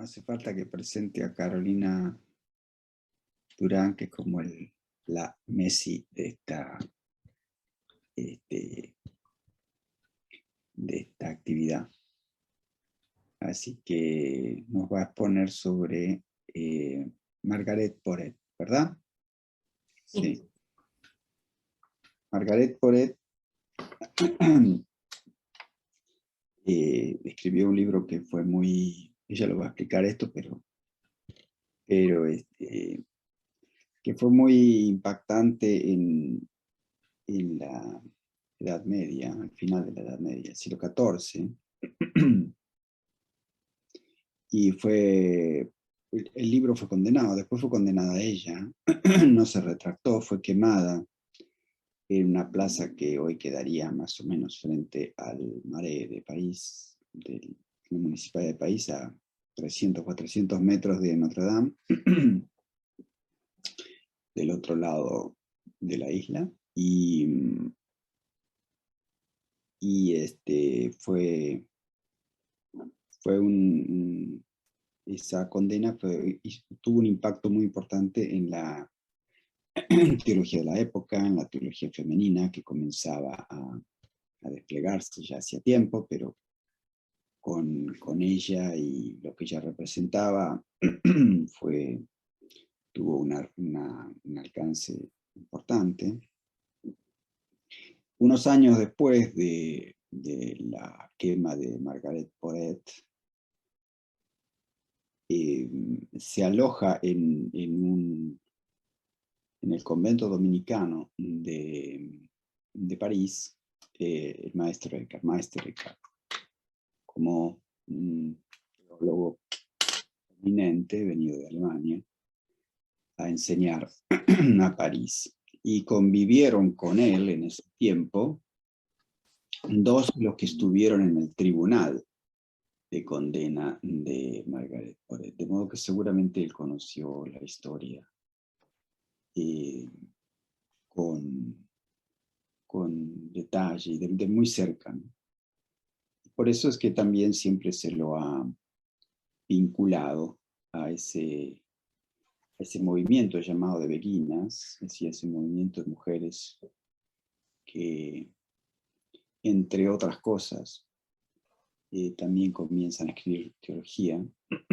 No hace falta que presente a Carolina Durán, que es como la Messi este, de esta actividad. Así que nos va a exponer sobre Margaret Porete, ¿verdad? Sí. Margaret Porete escribió un libro que fue muy, ella lo va a explicar esto, pero que fue muy impactante en la Edad Media, al final de la Edad Media, el siglo XIV, y el libro fue condenado, después fue condenada ella, no se retractó, fue quemada en una plaza que hoy quedaría más o menos frente al Marais de París, de la Municipalidad de París, a 300, 400 metros de Notre Dame, del otro lado de la isla, y esa condena tuvo un impacto muy importante en la teología de la época, en la teología femenina, que comenzaba a desplegarse ya hacía tiempo, pero con ella y lo que ella representaba tuvo un alcance importante. Unos años después de la quema de Margaret Porete, se aloja en el convento dominicano de París, el maestro Eckhart, como un teólogo eminente venido de Alemania a enseñar a París. Y convivieron con él en ese tiempo dos de los que estuvieron en el tribunal de condena de Margaret Porete, de modo que seguramente él conoció la historia con detalle, de muy cerca, ¿no? Por eso es que también siempre se lo ha vinculado a ese movimiento llamado de beguinas, es decir, ese movimiento de mujeres que, entre otras cosas, también comienzan a escribir teología,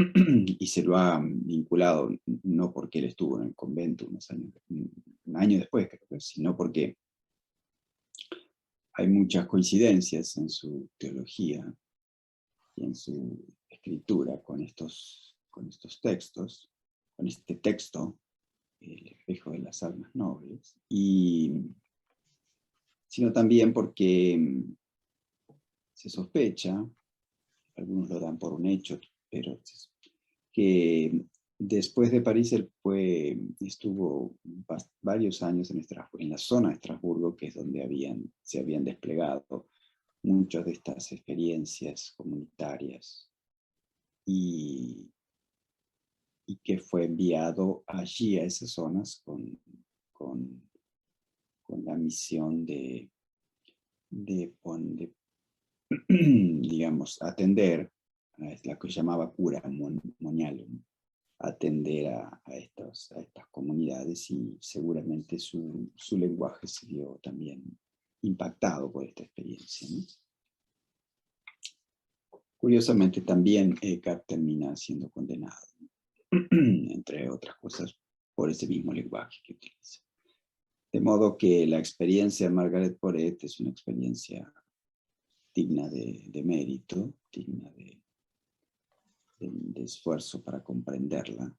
y se lo ha vinculado, no porque él estuvo en el convento un año después, creo, sino porque hay muchas coincidencias en su teología y en su escritura con estos textos, con este texto, El espejo de las almas nobles, sino también porque se sospecha, algunos lo dan por un hecho, pero que después de París él estuvo varios años en la zona de Estrasburgo, que es donde se habían desplegado muchas de estas experiencias comunitarias, y que fue enviado allí a esas zonas con la misión de digamos, atender a la que llamaba cura monialum, atender a estas comunidades, y seguramente su lenguaje se vio también impactado por esta experiencia, ¿no? Curiosamente también Eckhart termina siendo condenado, entre otras cosas, por ese mismo lenguaje que utiliza. De modo que la experiencia de Margaret Porete es una experiencia digna de mérito, digna de esfuerzo para comprenderla.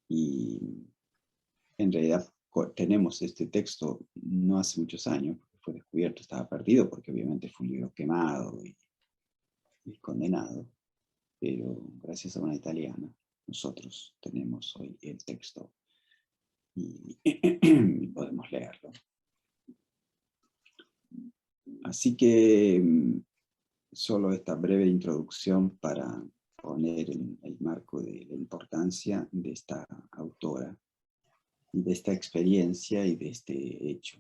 Y en realidad tenemos este texto no hace muchos años, porque fue descubierto, estaba perdido, porque obviamente fue un libro quemado y condenado, pero gracias a una italiana nosotros tenemos hoy el texto y podemos leerlo. Así que solo esta breve introducción para poner en el marco de la importancia de esta autora y de esta experiencia y de este hecho.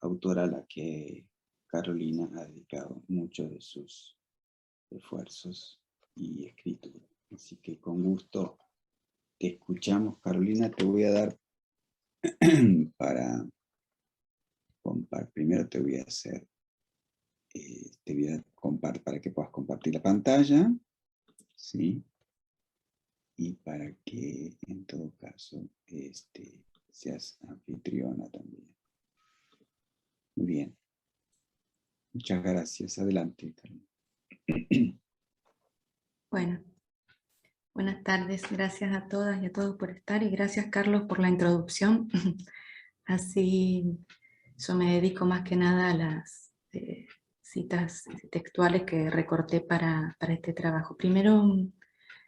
Autora a la que Carolina ha dedicado muchos de sus esfuerzos y escritura. Así que con gusto te escuchamos, Carolina. Te voy a dar para compartir. Primero te voy a hacer, te voy a compartir para que puedas compartir la pantalla, ¿sí? Y para que en todo caso seas anfitriona también. Muy bien. Muchas gracias. Adelante, Carolina. Bueno, buenas tardes. Gracias a todas y a todos por estar y gracias, Carlos, por la introducción. Así yo me dedico más que nada a las citas textuales que recorté para este trabajo. Primero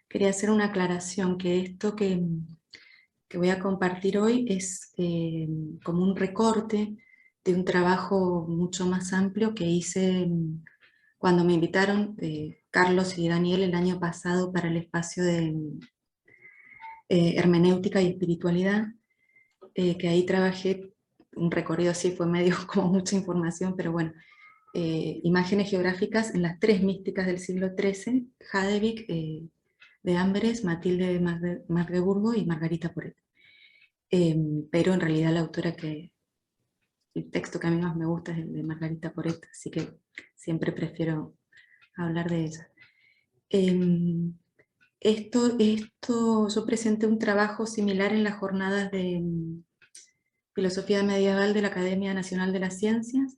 quería hacer una aclaración, que esto que voy a compartir hoy es como un recorte de un trabajo mucho más amplio que hice cuando me invitaron Carlos y Daniel el año pasado para el espacio de hermenéutica y espiritualidad, que ahí trabajé un recorrido así, fue medio como mucha información, pero bueno, imágenes geográficas en las tres místicas del siglo XIII, Hadevig, de Amberes, Matilde de Magdeburgo y Margarita Porret. Pero en realidad la autora el texto que a mí más me gusta es el de Margarita Porret, así que siempre prefiero hablar de ella. Yo presenté un trabajo similar en las jornadas de Filosofía Medieval de la Academia Nacional de las Ciencias,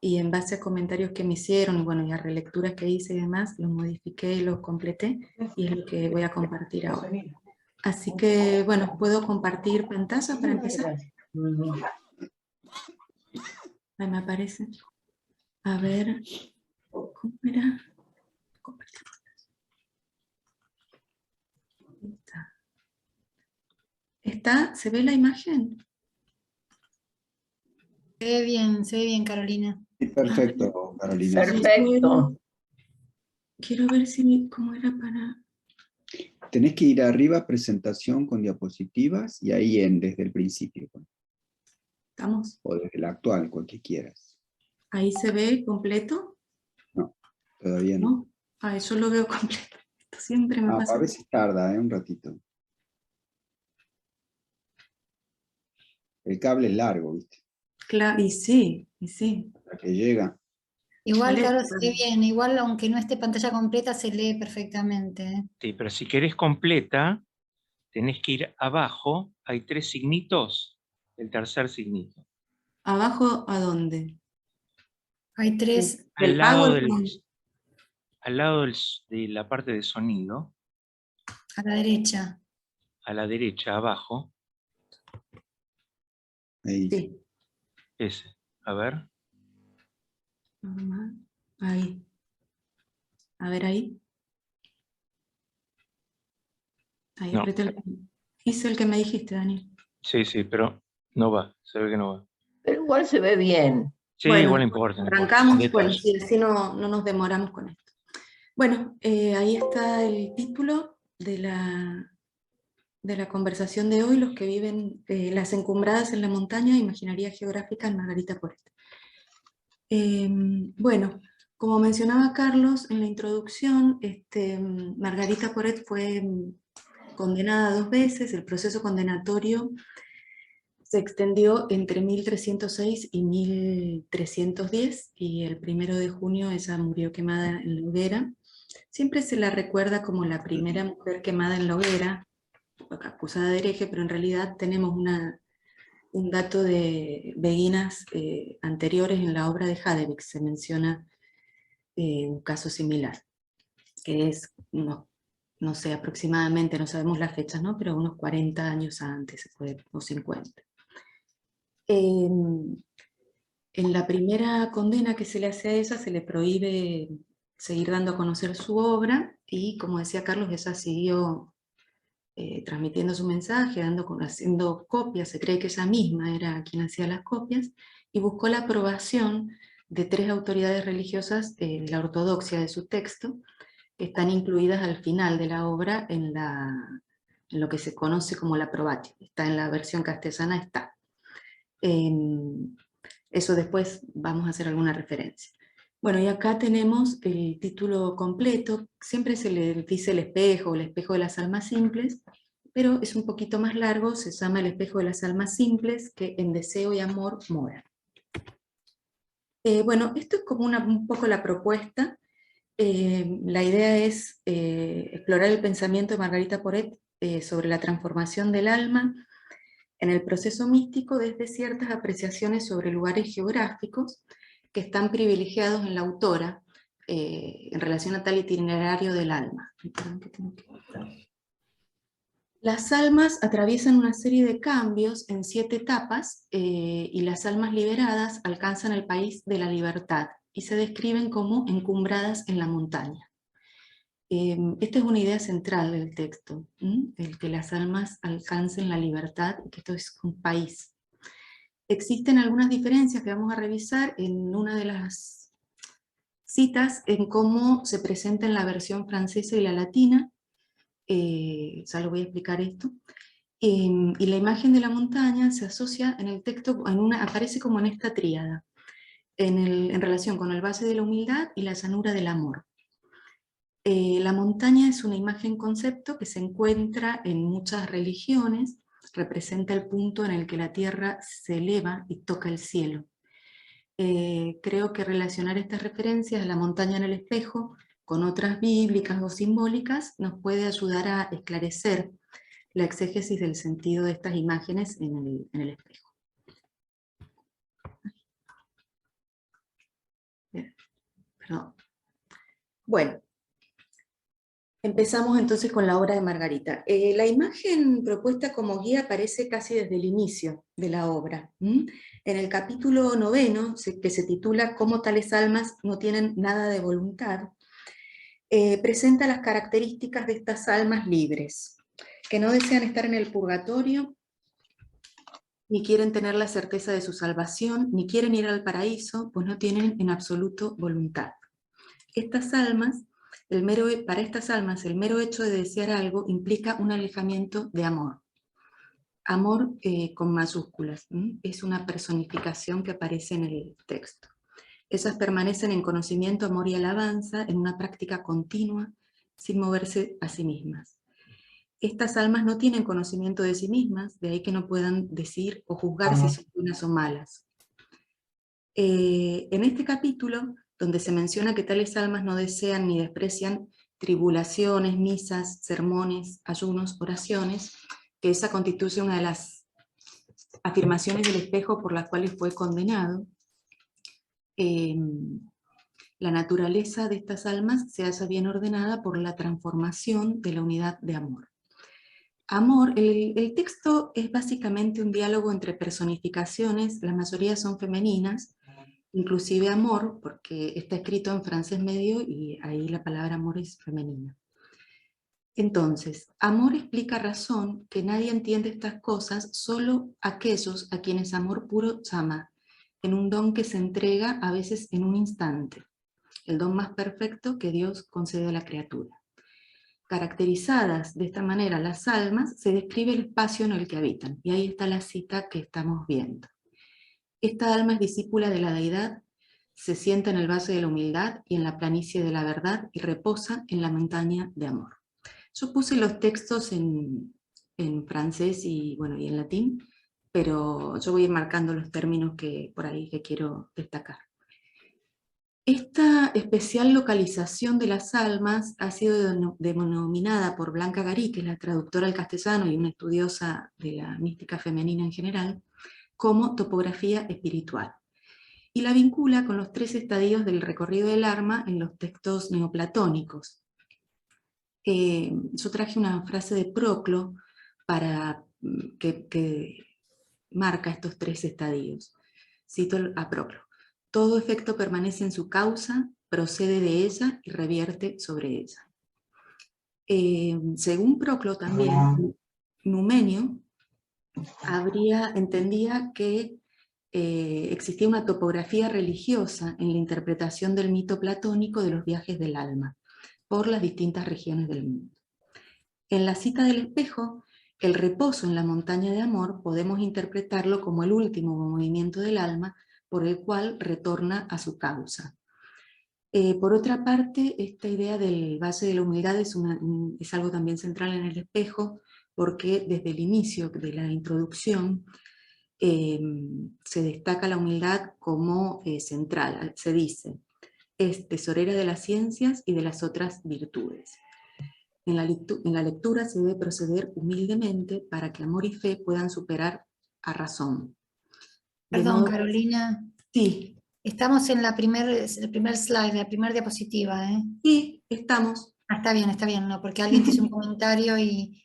y en base a comentarios que me hicieron, bueno, y a relecturas que hice y demás, los modifiqué y los completé, y es lo que voy a compartir ahora. Así que, bueno, ¿puedo compartir pantalla para empezar? Ahí me aparece. A ver, ¿cómo era? Compartir pantalla. ¿Está? ¿Se ve la imagen? Se ve bien, Carolina. Perfecto, Carolina. Perfecto. Quiero ver cómo era para... Tenés que ir arriba, presentación con diapositivas, y ahí desde el principio. ¿Estamos? O desde la actual, cual que quieras. ¿Ahí se ve completo? No, todavía no. ¿No? Ah, yo lo veo completo. Esto siempre me pasa. A veces tarda, un ratito. El cable es largo, ¿viste? Claro, y sí, y sí. Hasta que llega. Igual, Molesta. Carlos, se ve bien. Igual, aunque no esté pantalla completa, se lee perfectamente, ¿eh? Sí, pero si querés completa, tenés que ir abajo, hay 3 signitos, el tercer signito. ¿Abajo a dónde? Hay tres. ¿Del pago? Al lado de la parte de sonido, A la derecha. a la derecha, abajo, Ahí. Sí. ese. A ver. Ahí. A ver ahí. Ahí No. apreté el... Hice el que me dijiste, Daniel. Sí, pero no va, se ve que no va. Pero igual se ve bien. Sí, Bueno, igual no importa. No importa, arrancamos, son bueno, detalles. sí, así no nos demoramos con esto. Bueno, ahí está el título de la conversación de hoy, los que viven las encumbradas en la montaña, imaginaría geográfica en Margarita Porret. Bueno, como mencionaba Carlos en la introducción, Margarita Porret fue condenada 2 veces, el proceso condenatorio se extendió entre 1306 y 1310, y el 1 de junio ella murió quemada en la hoguera. Siempre se la recuerda como la primera mujer quemada en la hoguera, acusada de hereje, pero en realidad tenemos un dato de beguinas anteriores en la obra de Hadevig. Se menciona un caso similar, que es, no sé, aproximadamente, no sabemos las fechas, ¿no? Pero unos 40 años antes, o 50. En la primera condena que se le hace a ella, se le prohíbe seguir dando a conocer su obra, y como decía Carlos, ella siguió transmitiendo su mensaje, haciendo copias. Se cree que ella misma era quien hacía las copias, y buscó la aprobación de 3 autoridades religiosas de la ortodoxia de su texto, que están incluidas al final de la obra en lo que se conoce como la Probatio. Está en la versión castellana, está. Eso después vamos a hacer alguna referencia. Bueno, y acá tenemos el título completo. Siempre se le dice el espejo o el espejo de las almas simples, pero es un poquito más largo, se llama el espejo de las almas simples, que en deseo y amor moran. Bueno, esto es como un poco la propuesta. La idea es explorar el pensamiento de Margarita Porete sobre la transformación del alma en el proceso místico desde ciertas apreciaciones sobre lugares geográficos que están privilegiados en la autora en relación a tal itinerario del alma. Las almas atraviesan una serie de cambios en 7 etapas y las almas liberadas alcanzan el país de la libertad y se describen como encumbradas en la montaña. Esta es una idea central del texto, el que las almas alcancen la libertad y que esto es un país. Existen algunas diferencias que vamos a revisar en una de las citas en cómo se presenta en la versión francesa y la latina. Ya lo voy a explicar esto. Y la imagen de la montaña se asocia en el texto, aparece como en esta tríada, en relación con el valle de la humildad y la llanura del amor. La montaña es una imagen concepto que se encuentra en muchas religiones, representa el punto en el que la tierra se eleva y toca el cielo. Creo que relacionar estas referencias a la montaña en el espejo con otras bíblicas o simbólicas nos puede ayudar a esclarecer la exégesis del sentido de estas imágenes en el espejo. Bien, perdón. Bueno, empezamos entonces con la obra de Margarita. La imagen propuesta como guía aparece casi desde el inicio de la obra. En el capítulo 9, que se titula «Cómo tales almas no tienen nada de voluntad», presenta las características de estas almas libres, que no desean estar en el purgatorio, ni quieren tener la certeza de su salvación, ni quieren ir al paraíso, pues no tienen en absoluto voluntad. Estas almas, para estas almas, el mero hecho de desear algo implica un alejamiento de amor. Amor con mayúsculas, es una personificación que aparece en el texto. Esas permanecen en conocimiento, amor y alabanza, en una práctica continua, sin moverse a sí mismas. Estas almas no tienen conocimiento de sí mismas, de ahí que no puedan decir o juzgar si son buenas o malas. En este capítulo, donde se menciona que tales almas no desean ni desprecian tribulaciones, misas, sermones, ayunos, oraciones, que esa constituye una de las afirmaciones del espejo por las cuales fue condenado, la naturaleza de estas almas se halla bien ordenada por la transformación de la unidad de amor. Amor, el texto es básicamente un diálogo entre personificaciones, la mayoría son femeninas, inclusive amor, porque está escrito en francés medio y ahí la palabra amor es femenina. Entonces, amor explica razón que nadie entiende estas cosas, solo aquellos a quienes amor puro llama, en un don que se entrega a veces en un instante, el don más perfecto que Dios concede a la criatura. Caracterizadas de esta manera las almas, se describe el espacio en el que habitan, y ahí está la cita que estamos viendo. Esta alma es discípula de la deidad, se sienta en el valle de la humildad y en la planicie de la verdad, y reposa en la montaña de amor. Yo puse los textos en francés y en latín, pero yo voy a ir marcando los términos que por ahí que quiero destacar. Esta especial localización de las almas ha sido denominada por Blanca Garí, que es la traductora al castellano y una estudiosa de la mística femenina en general, como topografía espiritual. Y la vincula con los 3 estadios del recorrido del alma en los textos neoplatónicos. Yo traje una frase de Proclo que marca estos 3 estadios. Cito a Proclo. Todo efecto permanece en su causa, procede de ella y revierte sobre ella. Según Proclo también, Numenio entendía que existía una topografía religiosa en la interpretación del mito platónico de los viajes del alma por las distintas regiones del mundo. En la cita del espejo, el reposo en la montaña de amor podemos interpretarlo como el último movimiento del alma por el cual retorna a su causa. Por otra parte, esta idea del Valle de la Humildad es algo también central en el espejo, porque desde el inicio de la introducción se destaca la humildad como central. Se dice, es tesorera de las ciencias y de las otras virtudes. En la lectura se debe proceder humildemente para que amor y fe puedan superar a razón. Perdón, Carolina. Sí. Estamos en el primer slide, la primera diapositiva, ¿eh? Sí, estamos. Ah, está bien, no, porque alguien te hizo un comentario y...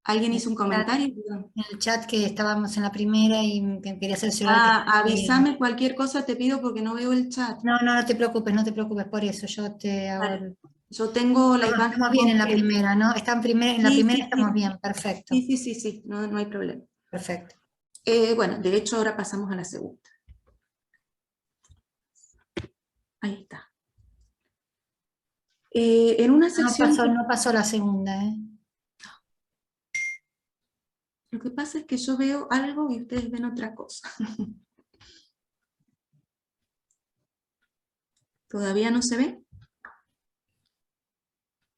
¿Alguien hizo un comentario? En el chat que estábamos en la primera y que quería cerciorar que... Avísame cualquier cosa, te pido, porque no veo el chat. No te preocupes, por eso yo te hago el... Yo tengo la imagen. Estamos bien en la primera, ¿no? En la primera estamos bien, perfecto. Sí, no hay problema. Perfecto. Bueno, de hecho ahora pasamos a la segunda. Ahí está. En una sección... No pasó la segunda, ¿eh? Lo que pasa es que yo veo algo y ustedes ven otra cosa. ¿Todavía no se ve?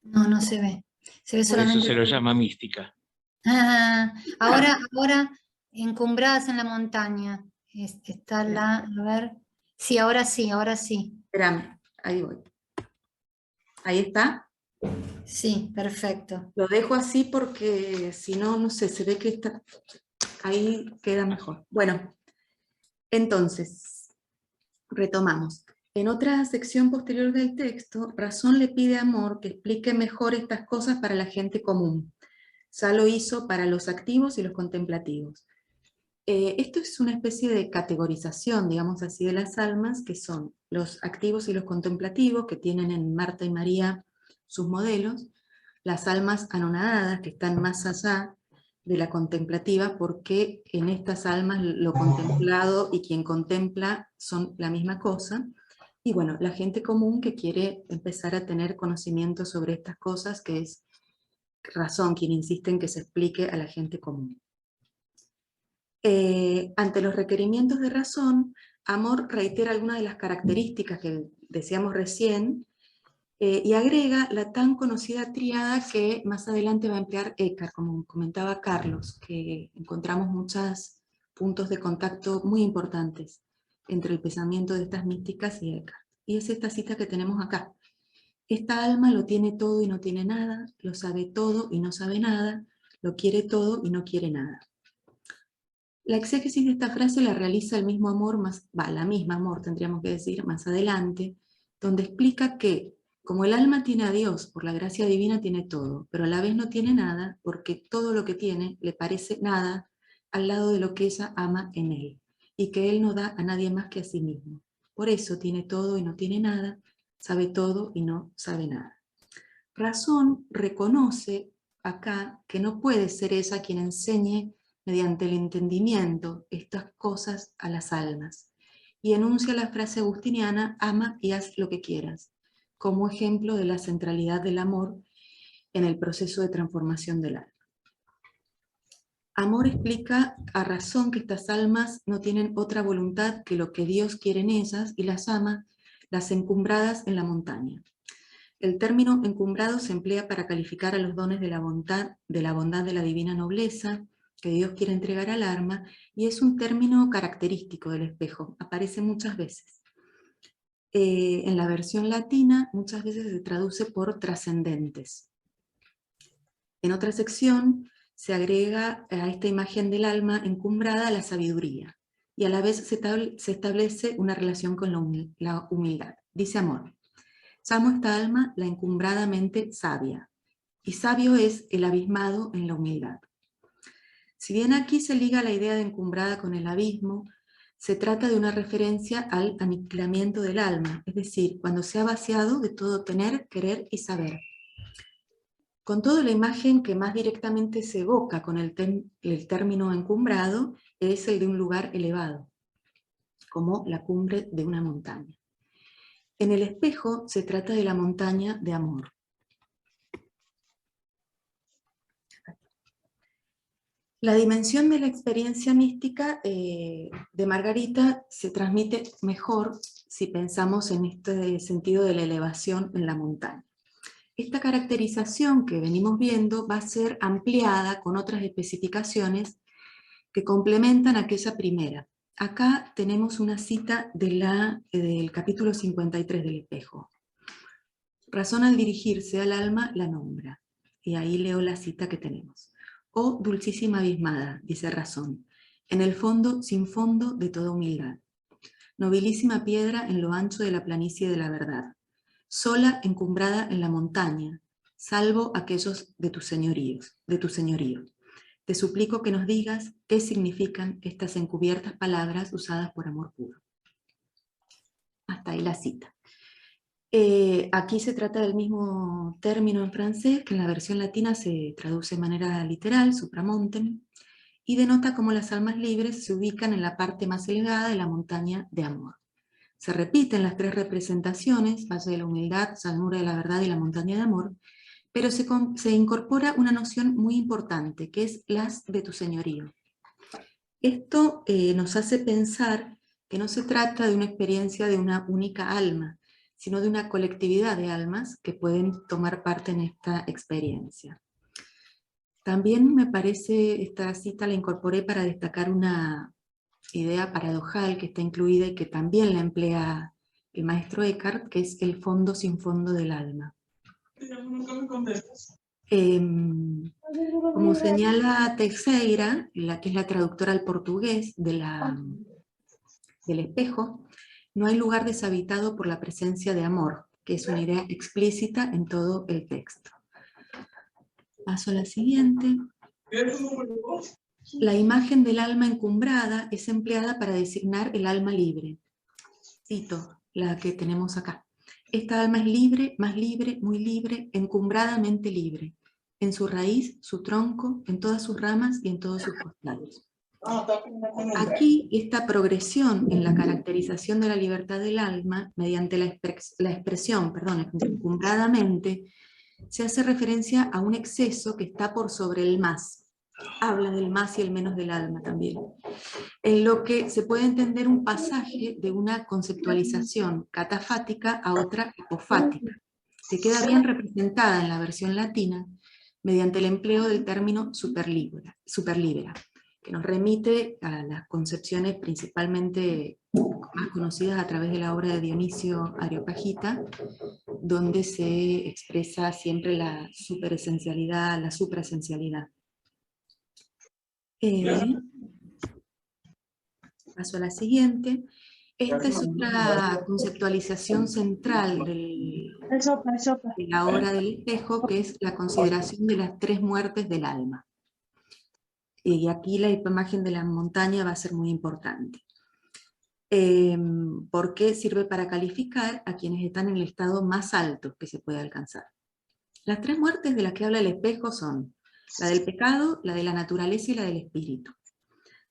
No se ve. Se ve solamente... Eso se lo llama mística. Ahora, encumbradas en la montaña. Está a ver. Sí, ahora sí. Espérame, ahí voy. ¿Ahí está? Sí, perfecto. Lo dejo así porque si no, no sé, se ve que está... Ahí queda mejor. Bueno, entonces, retomamos. En otra sección posterior del texto, Razón le pide a Amor que explique mejor estas cosas para la gente común. Ya lo hizo para los activos y los contemplativos. Esto es una especie de categorización, digamos así, de las almas, que son los activos y los contemplativos, que tienen en Marta y María sus modelos, las almas anonadadas, que están más allá de la contemplativa, porque en estas almas lo contemplado y quien contempla son la misma cosa, y bueno, la gente común que quiere empezar a tener conocimiento sobre estas cosas, que es Razón quien insiste en que se explique a la gente común. Ante los requerimientos de Razón, Amor reitera algunas de las características que decíamos recién, y agrega la tan conocida tríada que más adelante va a emplear Eckhart, como comentaba Carlos, que encontramos muchos puntos de contacto muy importantes entre el pensamiento de estas místicas y Eckhart. Y es esta cita que tenemos acá. Esta alma lo tiene todo y no tiene nada, lo sabe todo y no sabe nada, lo quiere todo y no quiere nada. La exégesis de esta frase la realiza el mismo Amor, la misma Amor tendríamos que decir, más adelante, donde explica que, como el alma tiene a Dios, por la gracia divina tiene todo, pero a la vez no tiene nada, porque todo lo que tiene le parece nada al lado de lo que ella ama en él, y que él no da a nadie más que a sí mismo. Por eso tiene todo y no tiene nada, sabe todo y no sabe nada. Razón reconoce acá que no puede ser ella quien enseñe mediante el entendimiento estas cosas a las almas, y enuncia la frase agustiniana, ama y haz lo que quieras, como ejemplo de la centralidad del amor en el proceso de transformación del alma. Amor explica a Razón que estas almas no tienen otra voluntad que lo que Dios quiere en ellas, y las ama, las encumbradas en la montaña. El término encumbrado se emplea para calificar a los dones de la bondad de la divina nobleza que Dios quiere entregar al alma, y es un término característico del espejo, aparece muchas veces. En la versión latina muchas veces se traduce por trascendentes. En otra sección se agrega a esta imagen del alma encumbrada la sabiduría, y a la vez se establece una relación con la humildad. Dice Amor: llamo esta alma la encumbradamente sabia, y sabio es el abismado en la humildad. Si bien aquí se liga la idea de encumbrada con el abismo, se trata de una referencia al aniquilamiento del alma, es decir, cuando se ha vaciado de todo tener, querer y saber. Con todo, la imagen que más directamente se evoca con el término encumbrado es el de un lugar elevado, como la cumbre de una montaña. En el espejo se trata de la montaña de amor. La dimensión de la experiencia mística de Margarita se transmite mejor si pensamos en este sentido de la elevación en la montaña. Esta caracterización que venimos viendo va a ser ampliada con otras especificaciones que complementan aquella primera. Acá tenemos una cita del capítulo 53 del espejo. Razón al dirigirse al alma la nombra. Y ahí leo la cita que tenemos. Oh dulcísima abismada, dice Razón, en el fondo sin fondo de toda humildad. Nobilísima piedra en lo ancho de la planicie de la verdad. Sola encumbrada en la montaña, salvo aquellos de tu señorío. Te suplico que nos digas qué significan estas encubiertas palabras usadas por amor puro. Hasta ahí la cita. Aquí se trata del mismo término en francés, que en la versión latina se traduce de manera literal, supramontem, y denota cómo las almas libres se ubican en la parte más elevada de la montaña de amor. Se repiten las tres representaciones, Valle de la Humildad, Llanura de la Verdad y la Montaña de Amor, pero se incorpora una noción muy importante, que es las de tu señorío. Esto nos hace pensar que no se trata de una experiencia de una única alma, sino de una colectividad de almas que pueden tomar parte en esta experiencia. También me parece, esta cita la incorporé para destacar una idea paradojal que está incluida y que también la emplea el maestro Eckhart, que es el fondo sin fondo del alma. Como señala Teixeira, que es la traductora al portugués del espejo, no hay lugar deshabitado por la presencia de amor, que es una idea explícita en todo el texto. Paso a la siguiente. La imagen del alma encumbrada es empleada para designar el alma libre. Cito la que tenemos acá. Esta alma es libre, más libre, muy libre, encumbradamente libre, en su raíz, su tronco, en todas sus ramas y en todos sus costados. Aquí, esta progresión en la caracterización de la libertad del alma, mediante la expresión, encumbradamente, se hace referencia a un exceso que está por sobre el más. Habla del más y el menos del alma también. En lo que se puede entender un pasaje de una conceptualización catafática a otra apofática, que queda bien representada en la versión latina mediante el empleo del término superlibera, que nos remite a las concepciones principalmente más conocidas a través de la obra de Dionisio Areopagita, donde se expresa siempre la superesencialidad, la supraesencialidad. Paso a la siguiente. Esta es otra conceptualización central de la obra del espejo, que es la consideración de las tres muertes del alma. Y aquí la imagen de la montaña va a ser muy importante. Porque sirve para calificar a quienes están en el estado más alto que se puede alcanzar. Las tres muertes de las que habla el espejo son la del pecado, la de la naturaleza y la del espíritu.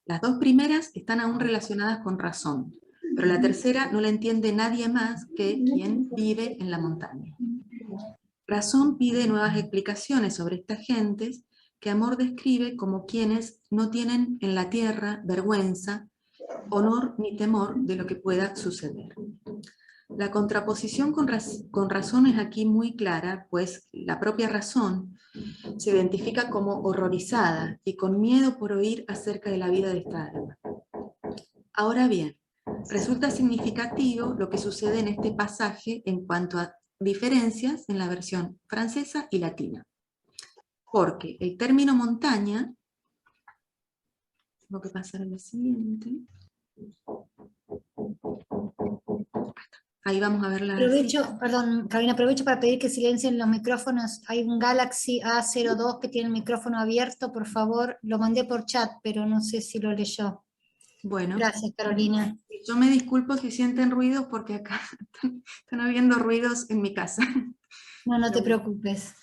Las dos primeras están aún relacionadas con razón, pero la tercera no la entiende nadie más que quien vive en la montaña. Razón pide nuevas explicaciones sobre estas gentes que Amor describe como quienes no tienen en la tierra vergüenza, honor ni temor de lo que pueda suceder. La contraposición con razón es aquí muy clara, pues la propia razón se identifica como horrorizada y con miedo por oír acerca de la vida de esta alma. Ahora bien, resulta significativo lo que sucede en este pasaje en cuanto a diferencias en la versión francesa y latina. Porque el término montaña, tengo que pasar a la siguiente. Ahí vamos a ver la... Perdón, Carolina, aprovecho para pedir que silencien los micrófonos. Hay un Galaxy A02 que tiene el micrófono abierto, por favor. Lo mandé por chat, pero no sé si lo leyó. Bueno. Gracias, Carolina. Yo me disculpo si sienten ruidos porque acá están habiendo ruidos en mi casa. No te preocupes.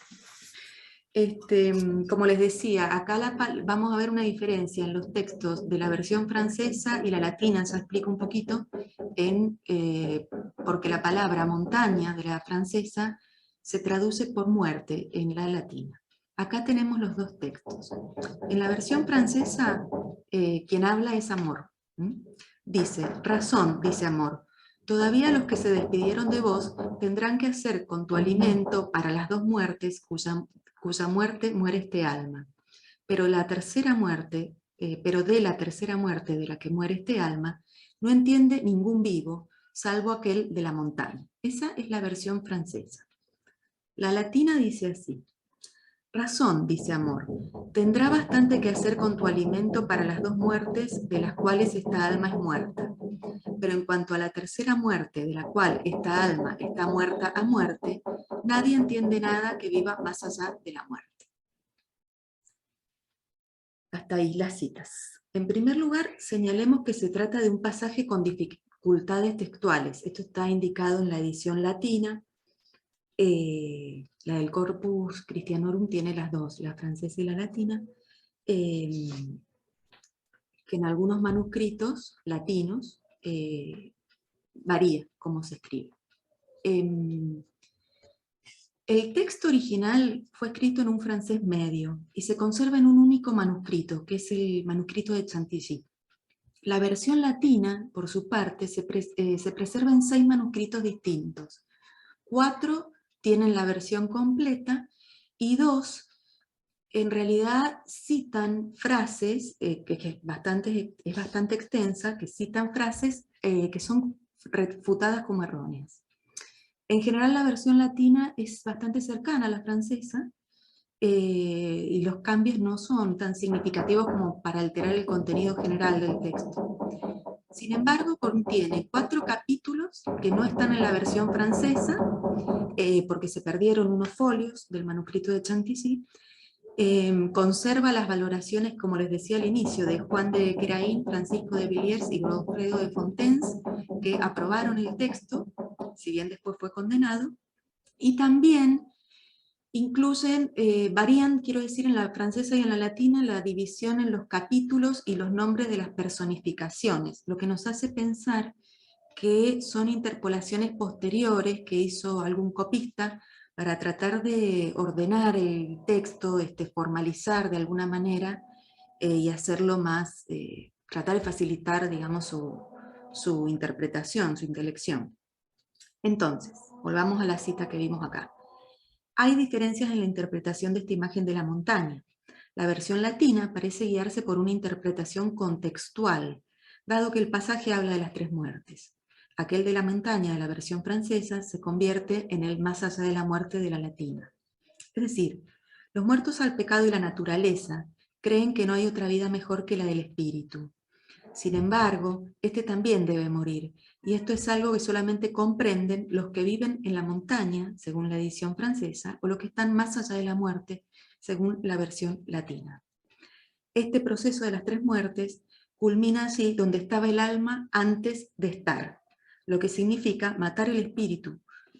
Como les decía, acá vamos a ver una diferencia en los textos de la versión francesa y la latina, ya explico un poquito, porque la palabra montaña de la francesa se traduce por muerte en la latina. Acá tenemos los dos textos. En la versión francesa, quien habla es Amor. Dice, razón, dice Amor, Todavía los que se despidieron de vos tendrán que hacer con tu alimento para las dos muertes cuya muerte muere este alma. Pero de la tercera muerte de la que muere este alma, no entiende ningún vivo, salvo aquel de la montaña. Esa es la versión francesa. La latina dice así: razón, dice Amor, tendrá bastante que hacer con tu alimento para las dos muertes de las cuales esta alma es muerta. Pero en cuanto a la tercera muerte, de la cual esta alma está muerta a muerte, nadie entiende nada que viva más allá de la muerte. Hasta ahí las citas. En primer lugar, señalemos que se trata de un pasaje con dificultades textuales. Esto está indicado en la edición latina. La del Corpus Christianorum tiene las dos, la francesa y la latina, que en algunos manuscritos latinos varía cómo se escribe. El texto original fue escrito en un francés medio y se conserva en un único manuscrito, que es el manuscrito de Chantilly. La versión latina, por su parte, se preserva en 6 manuscritos distintos. 4 tienen la versión completa y 2 en realidad citan frases, que es bastante extensa, que citan frases que son refutadas como erróneas. En general la versión latina es bastante cercana a la francesa, y los cambios no son tan significativos como para alterar el contenido general del texto. Sin embargo, contiene 4 capítulos que no están en la versión francesa, porque se perdieron unos folios del manuscrito de Chantilly. Conserva las valoraciones, como les decía al inicio, de Juan de Queraín, Francisco de Villiers y Godofredo de Fontaines, que aprobaron el texto, si bien después fue condenado, y también incluyen, varían, quiero decir, en la francesa y en la latina, la división en los capítulos y los nombres de las personificaciones, lo que nos hace pensar que son interpolaciones posteriores que hizo algún copista para tratar de ordenar el texto, formalizar de alguna manera, y hacerlo más, tratar de facilitar, digamos, su interpretación, su intelección. Entonces, volvamos a la cita que vimos acá. Hay diferencias en la interpretación de esta imagen de la montaña. La versión latina parece guiarse por una interpretación contextual, dado que el pasaje habla de las 3 muertes. Aquel de la montaña de la versión francesa se convierte en el más allá de la muerte de la latina. Es decir, los muertos al pecado y la naturaleza creen que no hay otra vida mejor que la del espíritu. Sin embargo, este también debe morir, y esto es algo que solamente comprenden los que viven en la montaña, según la edición francesa, o los que están más allá de la muerte, según la versión latina. Este proceso de las 3 muertes culmina allí donde estaba el alma antes de estar, lo que significa matar el espíritu,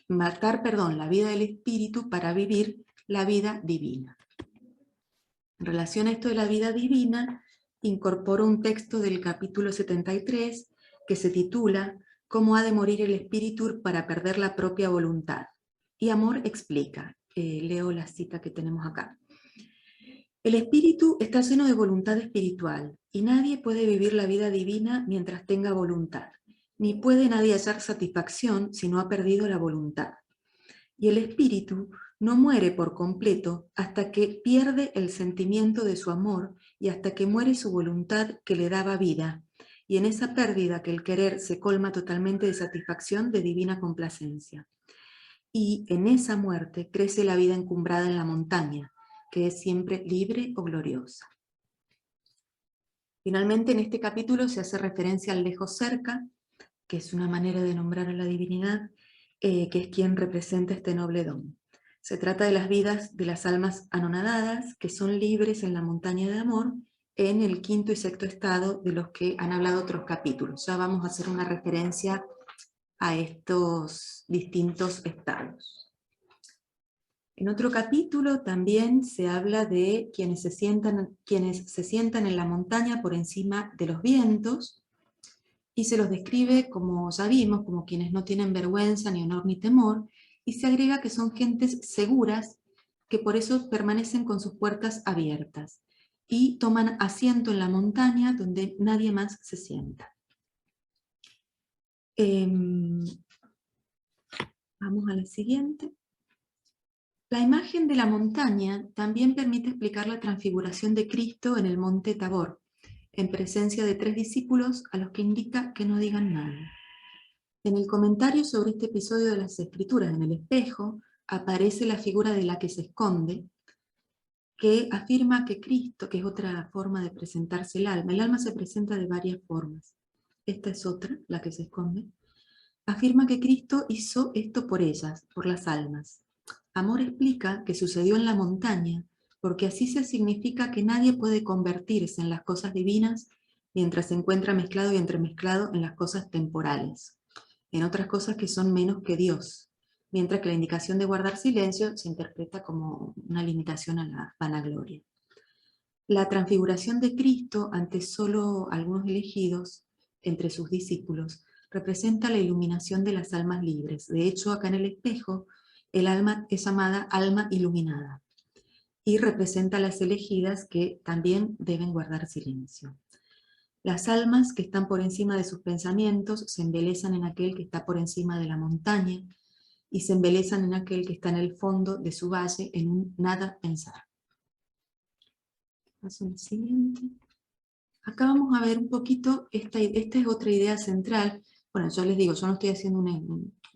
la vida del espíritu para vivir la vida divina. En relación a esto de la vida divina, incorporo un texto del capítulo 73 que se titula ¿Cómo ha de morir el espíritu para perder la propia voluntad? Y Amor explica, leo la cita que tenemos acá. El espíritu está lleno de voluntad espiritual y nadie puede vivir la vida divina mientras tenga voluntad, ni puede nadie hallar satisfacción si no ha perdido la voluntad. Y el espíritu no muere por completo hasta que pierde el sentimiento de su amor y hasta que muere su voluntad que le daba vida, y en esa pérdida que el querer se colma totalmente de satisfacción de divina complacencia. Y en esa muerte crece la vida encumbrada en la montaña, que es siempre libre o gloriosa. Finalmente, en este capítulo se hace referencia al lejos cerca, que es una manera de nombrar a la divinidad, que es quien representa este noble don. Se trata de las vidas de las almas anonadadas, que son libres en la montaña de amor, en el 5º y 6º estado de los que han hablado otros capítulos. Ya vamos a hacer una referencia a estos distintos estados. En otro capítulo también se habla de quienes se sientan en la montaña por encima de los vientos, y se los describe, como ya vimos, como quienes no tienen vergüenza, ni honor, ni temor, y se agrega que son gentes seguras, que por eso permanecen con sus puertas abiertas, y toman asiento en la montaña donde nadie más se sienta. Vamos a la siguiente. La imagen de la montaña también permite explicar la transfiguración de Cristo en el monte Tabor, en presencia de 3 discípulos a los que indica que no digan nada. En el comentario sobre este episodio de las Escrituras en el espejo, aparece la figura de la que se esconde, que afirma que Cristo, que es otra forma de presentarse el alma se presenta de varias formas. Esta es otra, la que se esconde. Afirma que Cristo hizo esto por ellas, por las almas. Amor explica que sucedió en la montaña, porque así se significa que nadie puede convertirse en las cosas divinas mientras se encuentra mezclado y entremezclado en las cosas temporales, en otras cosas que son menos que Dios, mientras que la indicación de guardar silencio se interpreta como una limitación a la vanagloria. La transfiguración de Cristo ante solo algunos elegidos, entre sus discípulos, representa la iluminación de las almas libres. De hecho, acá en el espejo, el alma es llamada alma iluminada y representa a las elegidas que también deben guardar silencio. Las almas que están por encima de sus pensamientos se embelezan en aquel que está por encima de la montaña y se embelezan en aquel que está en el fondo de su valle en un nada pensar. Paso al siguiente. Acá vamos a ver un poquito, esta es otra idea central. Bueno, yo les digo, yo no estoy haciendo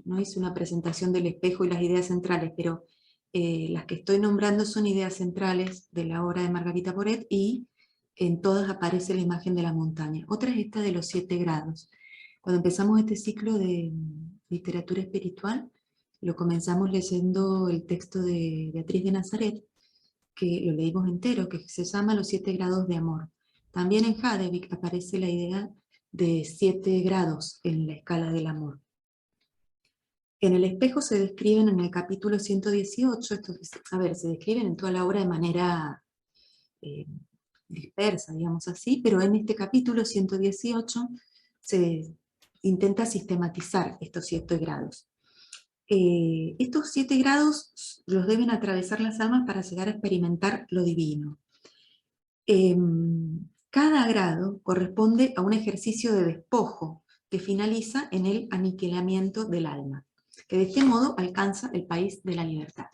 no hice una presentación del espejo y las ideas centrales, pero las que estoy nombrando son ideas centrales de la obra de Margarita Porete y en todas aparece la imagen de la montaña. Otra es esta de los 7 grados. Cuando empezamos este ciclo de literatura espiritual, lo comenzamos leyendo el texto de Beatriz de Nazaret, que lo leímos entero, que se llama Los 7 grados de amor. También en Hadevik aparece la idea de 7 grados en la escala del amor. En el espejo se describen en el capítulo 118, se describen en toda la obra de manera dispersa, digamos así, pero en este capítulo 118 se intenta sistematizar estos 7 grados. Estos 7 grados los deben atravesar las almas para llegar a experimentar lo divino. Cada grado corresponde a un ejercicio de despojo que finaliza en el aniquilamiento del alma, que de este modo alcanza el país de la libertad.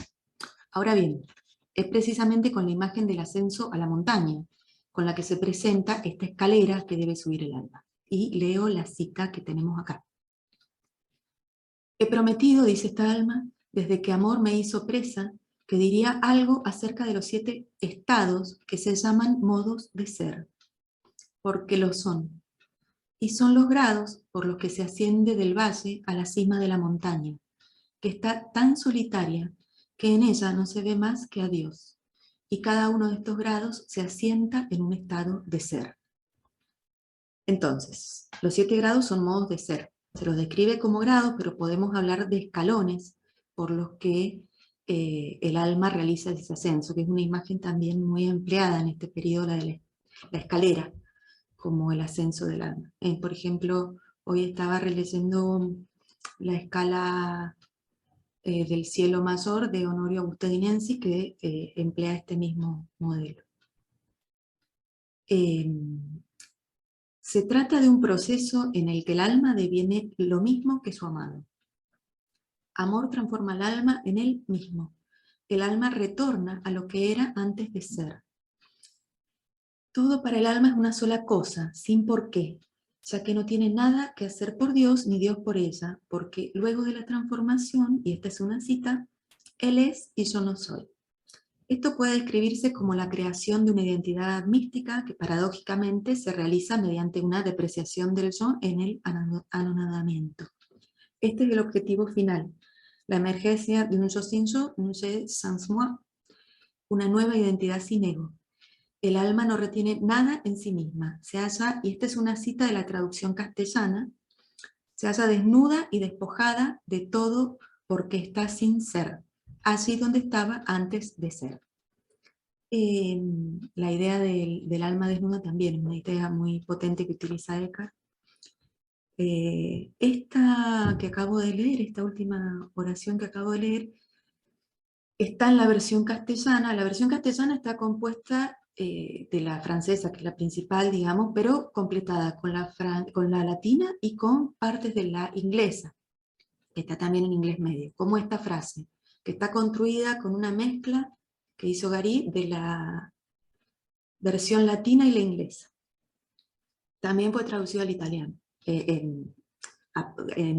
Ahora bien, es precisamente con la imagen del ascenso a la montaña, con la que se presenta esta escalera que debe subir el alma. Y leo la cita que tenemos acá. He prometido, dice esta alma, desde que amor me hizo presa, que diría algo acerca de los 7 estados que se llaman modos de ser, porque lo son. Y son los grados por los que se asciende del valle a la cima de la montaña, que está tan solitaria que en ella no se ve más que a Dios, y cada uno de estos grados se asienta en un estado de ser. Entonces, los 7 grados son modos de ser. Se los describe como grados, pero podemos hablar de escalones por los que el alma realiza ese ascenso, que es una imagen también muy empleada en este periodo, la de la escalera, como el ascenso del alma. Por ejemplo, hoy estaba releyendo la escala del cielo mayor de Honorio Agustinensis, que emplea este mismo modelo. Se trata de un proceso en el que el alma deviene lo mismo que su amado. Amor transforma al alma en él mismo. El alma retorna a lo que era antes de ser. Todo para el alma es una sola cosa, sin por qué, ya que no tiene nada que hacer por Dios ni Dios por ella, porque luego de la transformación, y esta es una cita, Él es y yo no soy. Esto puede describirse como la creación de una identidad mística que paradójicamente se realiza mediante una depreciación del yo en el anonadamiento. Este es el objetivo final, la emergencia de un yo sin yo, un je sans moi, una nueva identidad sin ego. El alma no retiene nada en sí misma, se halla, y esta es una cita de la traducción castellana, se halla desnuda y despojada de todo porque está sin ser, allí donde estaba antes de ser. La idea del alma desnuda también es una idea muy potente que utiliza Eckhart. Esta que acabo de leer, esta última oración que acabo de leer, está en la versión castellana. La versión castellana está compuesta de la francesa, que es la principal, digamos, pero completada con la latina y con partes de la inglesa, que está también en inglés medio, como esta frase, que está construida con una mezcla que hizo Garí de la versión latina y la inglesa. También fue traducido al italiano, en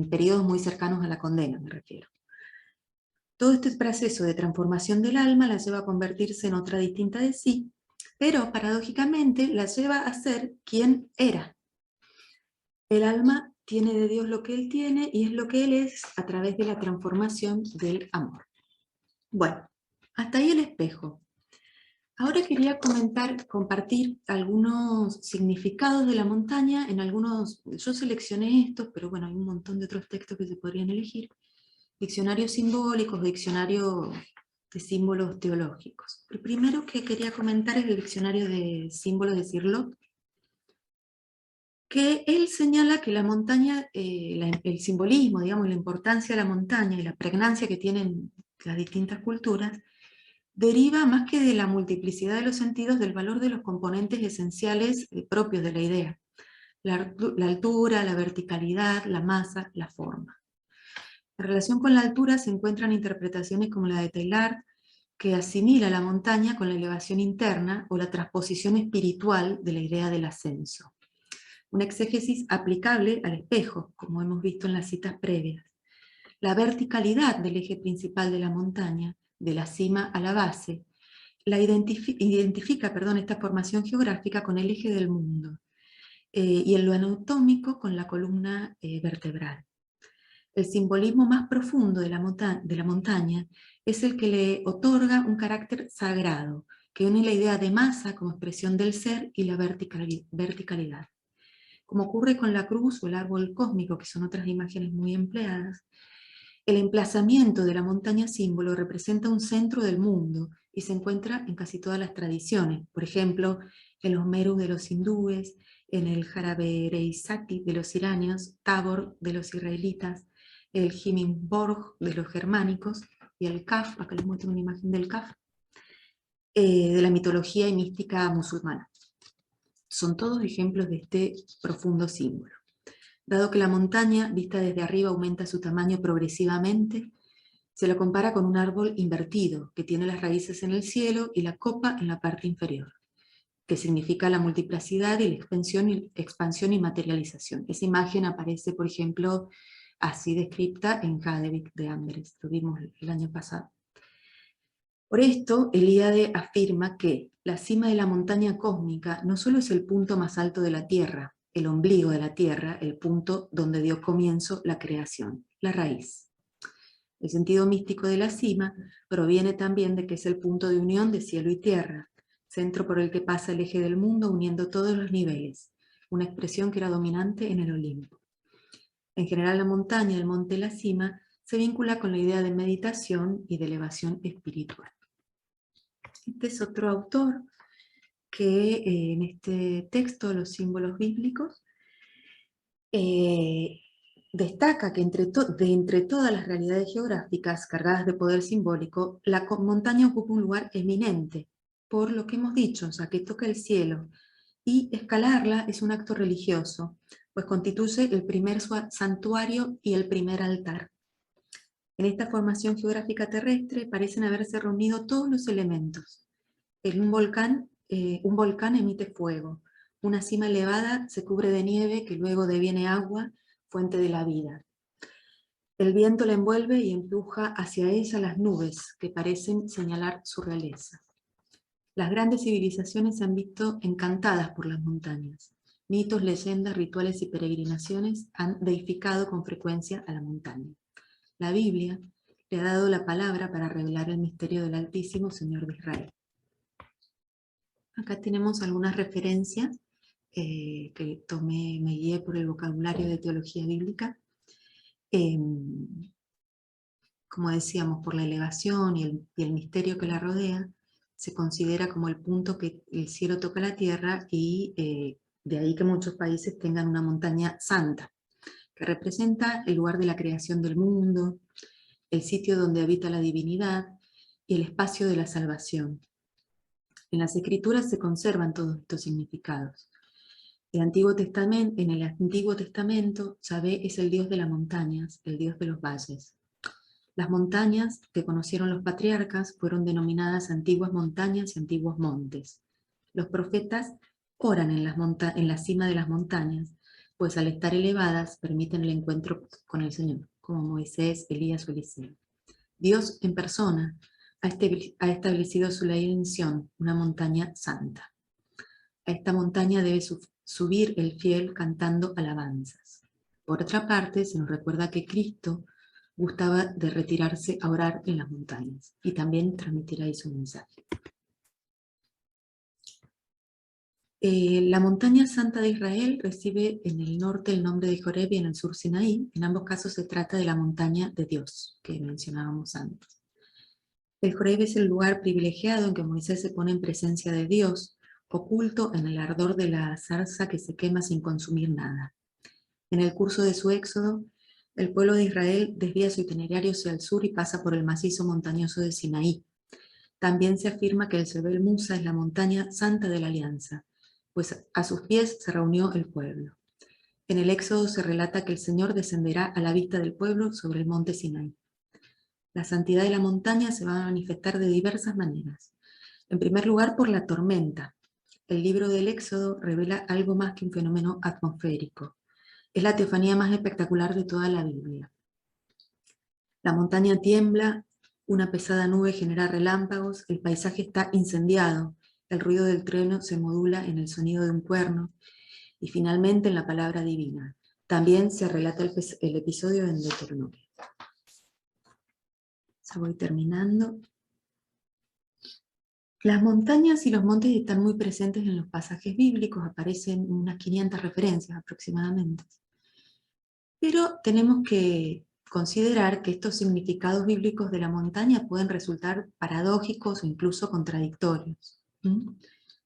periodos muy cercanos a la condena, me refiero. Todo este proceso de transformación del alma la lleva a convertirse en otra distinta de sí, pero paradójicamente la lleva a ser quien era. El alma tiene de Dios lo que él tiene y es lo que él es a través de la transformación del amor. Bueno, hasta ahí el espejo. Ahora quería compartir algunos significados de la montaña en algunos, yo seleccioné estos, pero bueno, hay un montón de otros textos que se podrían elegir. Diccionarios simbólicos, diccionarios de símbolos teológicos. El primero que quería comentar es el diccionario de símbolos de Cirlot, que él señala que la montaña, el simbolismo, digamos, la importancia de la montaña y la pregnancia que tienen las distintas culturas, deriva más que de la multiplicidad de los sentidos del valor de los componentes esenciales propios de la idea. La altura, la verticalidad, la masa, la forma. En relación con la altura se encuentran interpretaciones como la de Teilhard, que asimila la montaña con la elevación interna o la transposición espiritual de la idea del ascenso. Una exégesis aplicable al espejo, como hemos visto en las citas previas. La verticalidad del eje principal de la montaña, de la cima a la base, identifica esta formación geográfica con el eje del mundo, y en lo anatómico con la columna vertebral. El simbolismo más profundo de la montaña es el que le otorga un carácter sagrado, que une la idea de masa como expresión del ser y la verticalidad. Como ocurre con la cruz o el árbol cósmico, que son otras imágenes muy empleadas, el emplazamiento de la montaña símbolo representa un centro del mundo y se encuentra en casi todas las tradiciones, por ejemplo, en los Meru de los hindúes, en el Jarabereisati de los iranios, Tabor de los israelitas, el Himmelborg de los germánicos, y el Kaf, acá les muestro una imagen del Kaf, de la mitología y mística musulmana. Son todos ejemplos de este profundo símbolo. Dado que la montaña, vista desde arriba, aumenta su tamaño progresivamente, se lo compara con un árbol invertido, que tiene las raíces en el cielo y la copa en la parte inferior, que significa la multiplicidad y la expansión y materialización. Esa imagen aparece, por ejemplo, así descrita en Hadevik de Amberes, lo vimos el año pasado. Por esto, Eliade afirma que la cima de la montaña cósmica no solo es el punto más alto de la Tierra, el ombligo de la Tierra, el punto donde dio comienzo la creación, la raíz. El sentido místico de la cima proviene también de que es el punto de unión de cielo y tierra, centro por el que pasa el eje del mundo uniendo todos los niveles, una expresión que era dominante en el Olimpo. En general, la montaña, el monte, la cima, se vincula con la idea de meditación y de elevación espiritual. Este es otro autor que en este texto, Los símbolos bíblicos, destaca que de entre todas las realidades geográficas cargadas de poder simbólico, la montaña ocupa un lugar eminente, por lo que hemos dicho, o sea, que toca el cielo, y escalarla es un acto religioso, pues constituye el primer santuario y el primer altar. En esta formación geográfica terrestre parecen haberse reunido todos los elementos. Un volcán emite fuego, una cima elevada se cubre de nieve que luego deviene agua, fuente de la vida. El viento la envuelve y empuja hacia ella las nubes que parecen señalar su realeza. Las grandes civilizaciones se han visto encantadas por las montañas. Mitos, leyendas, rituales y peregrinaciones han deificado con frecuencia a la montaña. La Biblia le ha dado la palabra para revelar el misterio del Altísimo Señor de Israel. Acá tenemos algunas referencias que me guié por el vocabulario de teología bíblica. Como decíamos, por la elevación y el misterio que la rodea, se considera como el punto que el cielo toca la tierra y de ahí que muchos países tengan una montaña santa, que representa el lugar de la creación del mundo, el sitio donde habita la divinidad y el espacio de la salvación. En las Escrituras se conservan todos estos significados. En el Antiguo Testamento, Yahvé es el Dios de las montañas, el Dios de los valles. Las montañas que conocieron los patriarcas fueron denominadas antiguas montañas y antiguos montes. Los profetas oran en la cima de las montañas, pues al estar elevadas permiten el encuentro con el Señor, como Moisés, Elías o Eliseo. Dios en persona ha establecido su ley en Sión, una montaña santa. A esta montaña debe subir el fiel cantando alabanzas. Por otra parte, se nos recuerda que Cristo gustaba de retirarse a orar en las montañas y también transmitir ahí su mensaje. La montaña santa de Israel recibe en el norte el nombre de Joreb y en el sur Sinaí. En ambos casos se trata de la montaña de Dios, que mencionábamos antes. El Joreb es el lugar privilegiado en que Moisés se pone en presencia de Dios, oculto en el ardor de la zarza que se quema sin consumir nada. En el curso de su éxodo, el pueblo de Israel desvía su itinerario hacia el sur y pasa por el macizo montañoso de Sinaí. También se afirma que el Jebel Musa es la montaña santa de la alianza, pues a sus pies se reunió el pueblo. En el Éxodo se relata que el Señor descenderá a la vista del pueblo sobre el monte Sinaí. La santidad de la montaña se va a manifestar de diversas maneras. En primer lugar, por la tormenta. El libro del Éxodo revela algo más que un fenómeno atmosférico. Es la teofanía más espectacular de toda la Biblia. La montaña tiembla, una pesada nube genera relámpagos, el paisaje está incendiado, el ruido del trueno se modula en el sonido de un cuerno, y finalmente en la palabra divina. También se relata el episodio en Deuteronomio. Ya voy terminando. Las montañas y los montes están muy presentes en los pasajes bíblicos, aparecen unas 500 referencias aproximadamente. Pero tenemos que considerar que estos significados bíblicos de la montaña pueden resultar paradójicos o incluso contradictorios.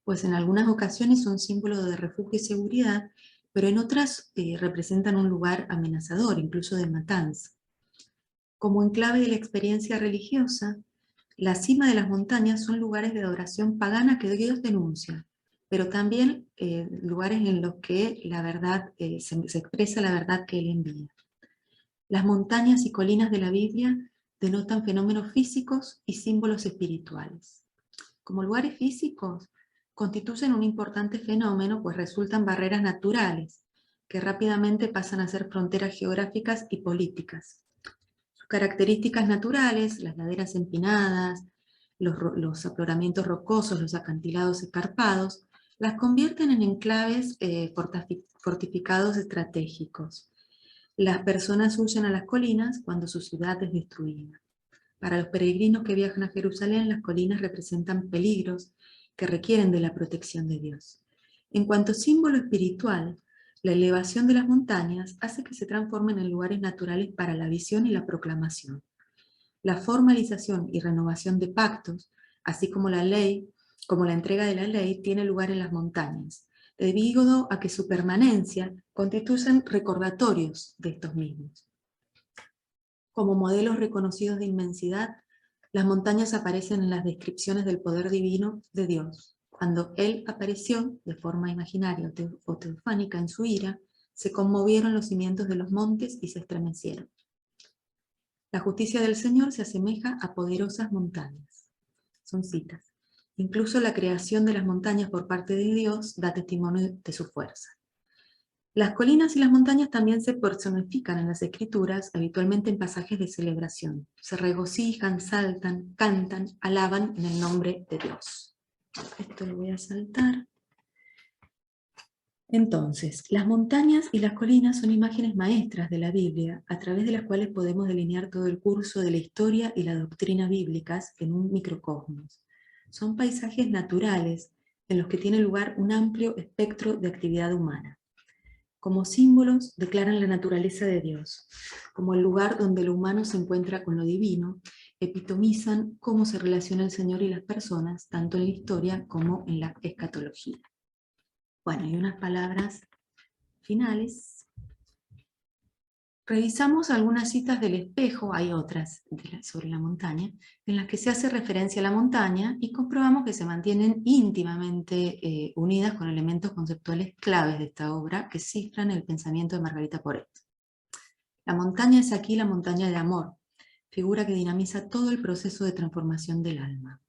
Pues en algunas ocasiones son símbolos de refugio y seguridad, pero en otras representan un lugar amenazador, incluso de matanza. Como enclave de la experiencia religiosa, la cima de las montañas son lugares de adoración pagana que Dios denuncia, pero también lugares en los que la verdad, se expresa la verdad que Él envía. Las montañas y colinas de la Biblia denotan fenómenos físicos y símbolos espirituales. Como lugares físicos, constituyen un importante fenómeno, pues resultan barreras naturales, que rápidamente pasan a ser fronteras geográficas y políticas. Sus características naturales, las laderas empinadas, los afloramientos rocosos, los acantilados escarpados, las convierten en enclaves fortificados estratégicos. Las personas huyen a las colinas cuando su ciudad es destruida. Para los peregrinos que viajan a Jerusalén, las colinas representan peligros que requieren de la protección de Dios. En cuanto símbolo espiritual, la elevación de las montañas hace que se transformen en lugares naturales para la visión y la proclamación. La formalización y renovación de pactos, así como la entrega de la ley, tiene lugar en las montañas, debido a que su permanencia constituyen recordatorios de estos mismos. Como modelos reconocidos de inmensidad, las montañas aparecen en las descripciones del poder divino de Dios. Cuando Él apareció de forma imaginaria o teofánica en su ira, se conmovieron los cimientos de los montes y se estremecieron. La justicia del Señor se asemeja a poderosas montañas. Son citas. Incluso la creación de las montañas por parte de Dios da testimonio de su fuerza. Las colinas y las montañas también se personifican en las Escrituras, habitualmente en pasajes de celebración. Se regocijan, saltan, cantan, alaban en el nombre de Dios. Esto lo voy a saltar. Entonces, las montañas y las colinas son imágenes maestras de la Biblia, a través de las cuales podemos delinear todo el curso de la historia y la doctrina bíblicas en un microcosmos. Son paisajes naturales en los que tiene lugar un amplio espectro de actividad humana. Como símbolos declaran la naturaleza de Dios, como el lugar donde lo humano se encuentra con lo divino, epitomizan cómo se relaciona el Señor y las personas, tanto en la historia como en la escatología. Bueno, y unas palabras finales. revisamos algunas citas del espejo, hay otras sobre la montaña, en las que se hace referencia a la montaña y comprobamos que se mantienen íntimamente unidas con elementos conceptuales claves de esta obra que cifran el pensamiento de Margarita Porete. La montaña es aquí la montaña de amor, figura que dinamiza todo el proceso de transformación del alma.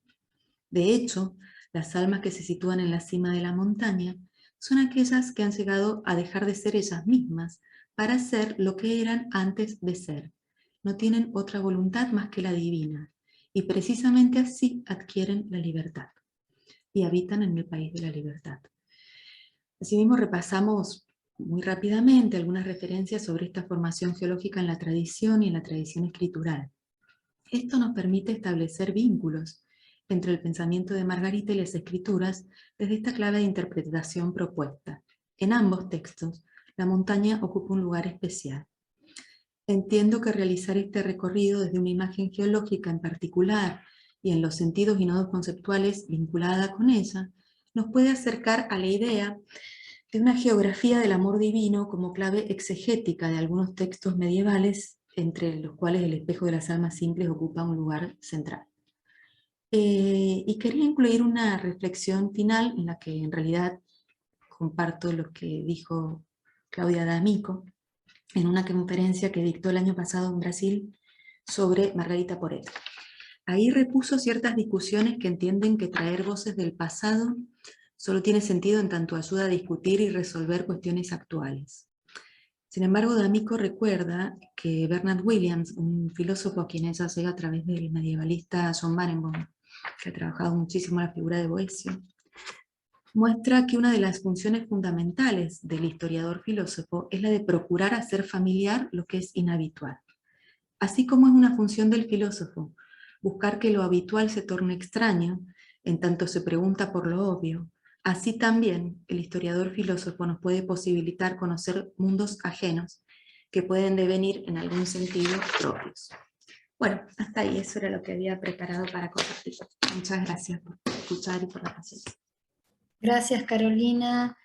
De hecho, las almas que se sitúan en la cima de la montaña son aquellas que han llegado a dejar de ser ellas mismas para ser lo que eran antes de ser. No tienen otra voluntad más que la divina, y precisamente así adquieren la libertad, y habitan en el país de la libertad. Asimismo, repasamos muy rápidamente algunas referencias sobre esta formación geológica en la tradición y en la tradición escritural. Esto nos permite establecer vínculos entre el pensamiento de Margarita y las escrituras desde esta clave de interpretación propuesta. En ambos textos, la montaña ocupa un lugar especial. Entiendo que realizar este recorrido desde una imagen geológica en particular y en los sentidos y nodos conceptuales vinculada con ella, nos puede acercar a la idea de una geografía del amor divino como clave exegética de algunos textos medievales, entre los cuales el espejo de las almas simples ocupa un lugar central. Y quería incluir una reflexión final en la que en realidad comparto lo que dijo Claudia D'Amico en una conferencia que dictó el año pasado en Brasil sobre Margarita Porete. Ahí repuso ciertas discusiones que entienden que traer voces del pasado solo tiene sentido en tanto ayuda a discutir y resolver cuestiones actuales. Sin embargo, D'Amico recuerda que Bernard Williams, un filósofo a quien ella llega a través del medievalista John Barenboim, que ha trabajado muchísimo la figura de Boecio, muestra que una de las funciones fundamentales del historiador filósofo es la de procurar hacer familiar lo que es inhabitual. Así como es una función del filósofo buscar que lo habitual se torne extraño, en tanto se pregunta por lo obvio, así también el historiador filósofo nos puede posibilitar conocer mundos ajenos que pueden devenir en algún sentido propios. Bueno, hasta ahí, eso era lo que había preparado para compartir. Muchas gracias por escuchar y por la paciencia. Gracias, Carolina.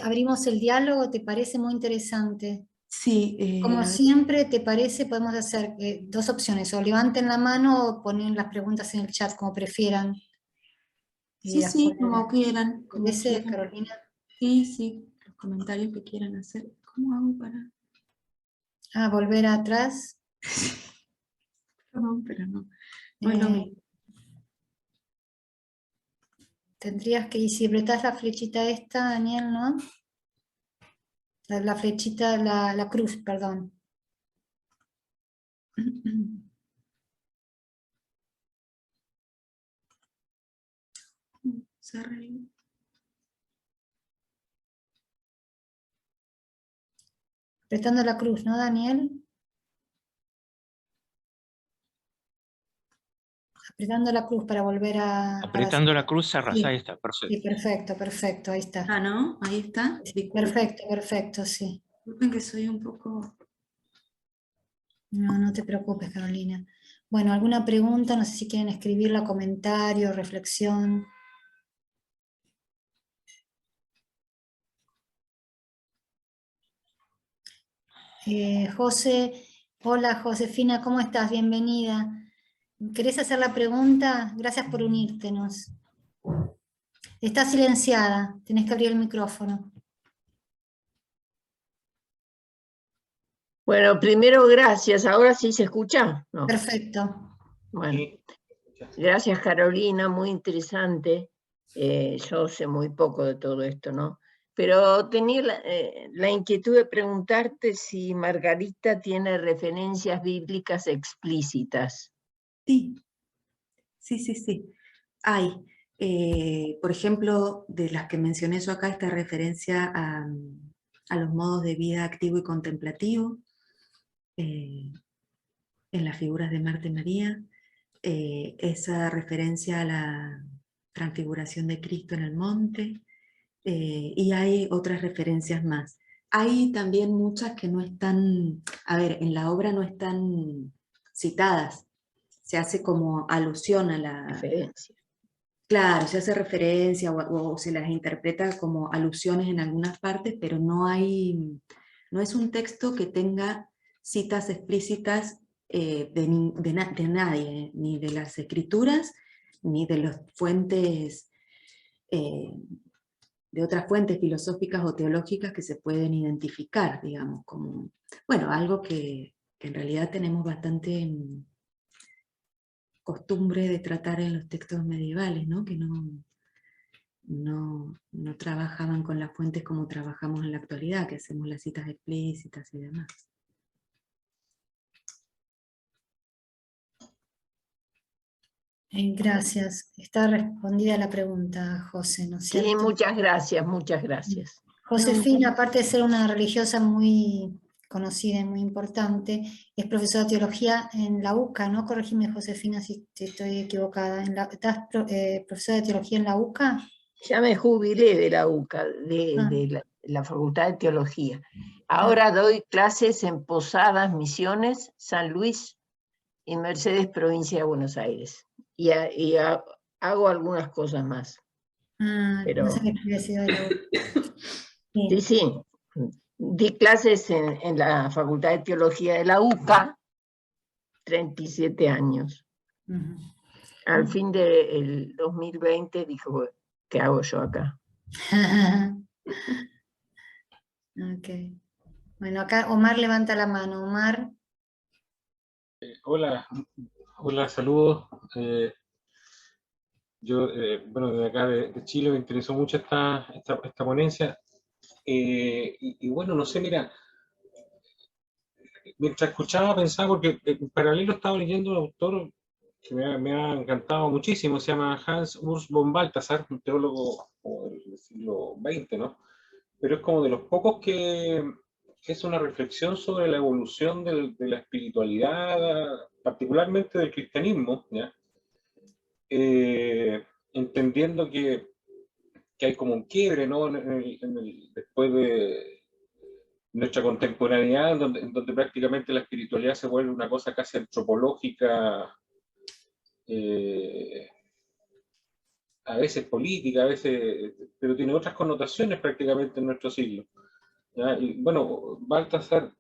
Abrimos el diálogo, ¿te parece? Muy interesante. Sí. Como siempre, ¿te parece? Podemos hacer dos opciones, o levanten la mano o ponen las preguntas en el chat, como prefieran. Sí, como quieran. ¿Parece, Carolina? Sí, los comentarios que quieran hacer. ¿Cómo hago para...? Volver atrás. Perdón, pero no. No es lo mismo. Tendrías que, y si apretás la flechita esta, Daniel, ¿no? La flechita, la cruz, perdón. Apretando la cruz, ¿no, Daniel? Apretando la cruz para volver a... Apretando la cruz cerrás, sí. Ahí está, perfecto. Sí, perfecto, ahí está. Ah, ¿no? Ahí está. Sí, perfecto, sí. Disculpen que soy un poco... No te preocupes, Carolina. Bueno, ¿alguna pregunta? No sé si quieren escribirla, comentario, reflexión. José, hola Josefina, ¿cómo estás? Bienvenida. ¿Querés hacer la pregunta? Gracias por unírtenos. Está silenciada, tenés que abrir el micrófono. Bueno, primero gracias. ¿Ahora sí se escucha? No. Perfecto. Bueno, gracias Carolina, muy interesante. Yo sé muy poco de todo esto, ¿no? Pero tenía la inquietud de preguntarte si Margarita tiene referencias bíblicas explícitas. Sí. Hay, por ejemplo, de las que mencioné yo acá, esta referencia a los modos de vida activo y contemplativo, en las figuras de Marta y María, esa referencia a la transfiguración de Cristo en el monte, y hay otras referencias más. Hay también muchas que no están, en la obra no están citadas, se hace como alusión a la... Referencia. Claro, se hace referencia o se las interpreta como alusiones en algunas partes, pero no es un texto que tenga citas explícitas de nadie, ni de las escrituras, ni de las fuentes, de otras fuentes filosóficas o teológicas que se pueden identificar, digamos, como, bueno, algo que en realidad tenemos bastante costumbre de tratar en los textos medievales, ¿no? Que no trabajaban con las fuentes como trabajamos en la actualidad, que hacemos las citas explícitas y demás. Gracias. Está respondida la pregunta, José, ¿no es cierto? Sí, muchas gracias, muchas gracias. Josefina, aparte de ser una religiosa muy conocida y muy importante, es profesora de teología en la UCA, ¿no? Corregime, Josefina, si estoy equivocada. ¿Estás profesora de teología en la UCA? Ya me jubilé de la UCA, de la Facultad de Teología. Ahora doy clases en Posadas, Misiones, San Luis y Mercedes, provincia de Buenos Aires. Y hago algunas cosas más. Pero, No sé qué había sido de la UCA. sí, di clases en la Facultad de Teología de la UCA, 37 años. Al fin del 2020 dijo, ¿qué hago yo acá? Ok. Bueno, acá Omar levanta la mano. Omar. Hola, saludos. Yo, bueno, desde acá de Chile me interesó mucho esta ponencia. Y bueno, no sé, mira, mientras escuchaba pensaba, porque en paralelo estaba leyendo un autor que me ha encantado muchísimo, se llama Hans Urs von Balthasar, un teólogo del siglo XX, ¿no? Pero es como de los pocos que es una reflexión sobre la evolución de la espiritualidad, particularmente del cristianismo, ¿ya? Entendiendo que hay como un quiebre, ¿no? Después de nuestra contemporaneidad, en donde prácticamente la espiritualidad se vuelve una cosa casi antropológica, a veces política, a veces, pero tiene otras connotaciones prácticamente en nuestro siglo, ¿ya? Y bueno, Balthasar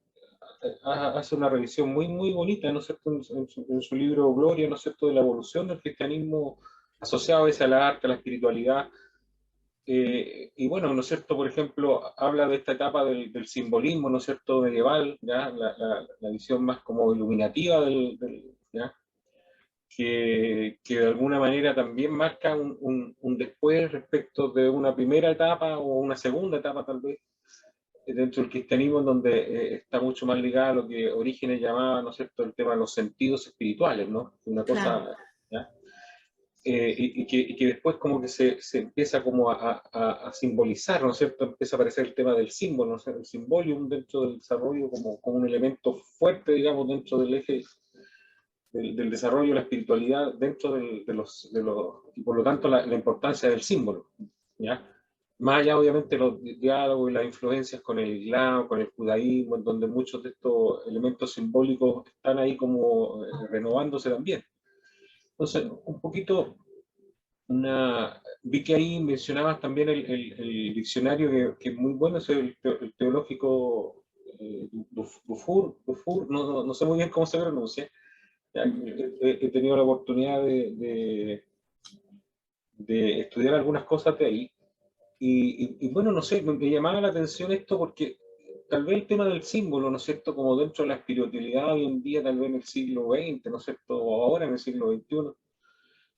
hace una revisión muy, muy bonita, ¿no es cierto?, en su libro Gloria, ¿no es cierto?, de la evolución del cristianismo asociado a veces al arte, a la espiritualidad. Y bueno, ¿no es cierto?, por ejemplo, habla de esta etapa del simbolismo, ¿no es cierto?, medieval, ¿ya? La visión más como iluminativa ¿ya? Que de alguna manera también marca un después respecto de una primera etapa o una segunda etapa tal vez dentro del cristianismo, en donde está mucho más ligado a lo que Orígenes llamaba, ¿no es cierto?, el tema de los sentidos espirituales, ¿no? Una cosa, claro. ¿Ya? Y que después como que se empieza como a simbolizar, ¿no es cierto?, empieza a aparecer el tema del símbolo, ¿no es cierto?, el simbolium dentro del desarrollo como un elemento fuerte, digamos, dentro del eje del desarrollo de la espiritualidad, dentro y por lo tanto la importancia del símbolo, ¿ya? Más allá, obviamente, los diálogos y las influencias con el Islam, con el judaísmo, en donde muchos de estos elementos simbólicos están ahí como renovándose también. Entonces, un poquito, vi que ahí mencionabas también el diccionario que es muy bueno, es el teológico Dufour, no sé muy bien cómo se pronuncia. He tenido la oportunidad de estudiar algunas cosas de ahí. Y bueno, no sé, me llamaba la atención esto porque tal vez el tema del símbolo, ¿no es cierto?, como dentro de la espiritualidad hoy en día, tal vez en el siglo XX, ¿no es cierto?, o ahora en el siglo XXI,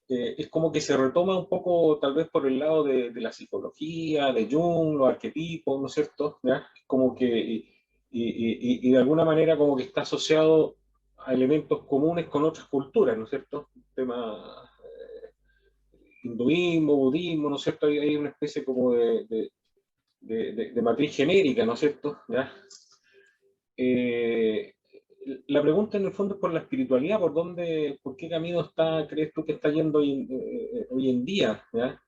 es como que se retoma un poco tal vez por el lado de la psicología, de Jung, los arquetipos, ¿no es cierto?, ¿ya? Como que, y de alguna manera como que está asociado a elementos comunes con otras culturas, ¿no es cierto?, tema hinduismo, budismo, ¿no es cierto?, hay una especie como de matriz genérica, ¿no es cierto?, ¿ya? La pregunta en el fondo es por la espiritualidad, por qué camino crees tú que está yendo hoy en día, ¿ya?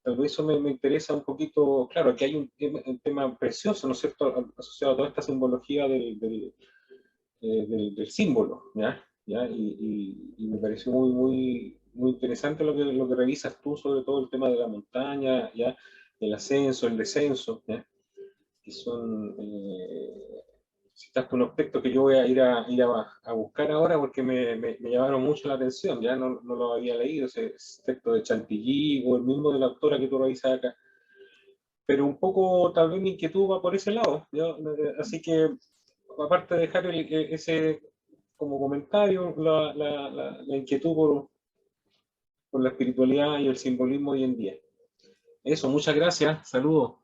Tal vez eso me interesa un poquito. Claro, que hay un tema precioso, ¿no es cierto?, asociado a toda esta simbología del símbolo, ¿ya? Y me pareció muy, muy, muy interesante lo que revisas tú, sobre todo el tema de la montaña, ¿ya?, el ascenso, el descenso, ¿ya?, que son citaste unos textos que yo voy a ir a buscar ahora porque me llamaron mucho la atención, ya no lo había leído, ese texto de Chantilly o el mismo de la autora que tú revisas acá. Pero un poco tal vez mi inquietud va por ese lado, así que aparte de dejar ese como comentario, la inquietud por la espiritualidad y el simbolismo hoy en día. Eso, muchas gracias, saludos.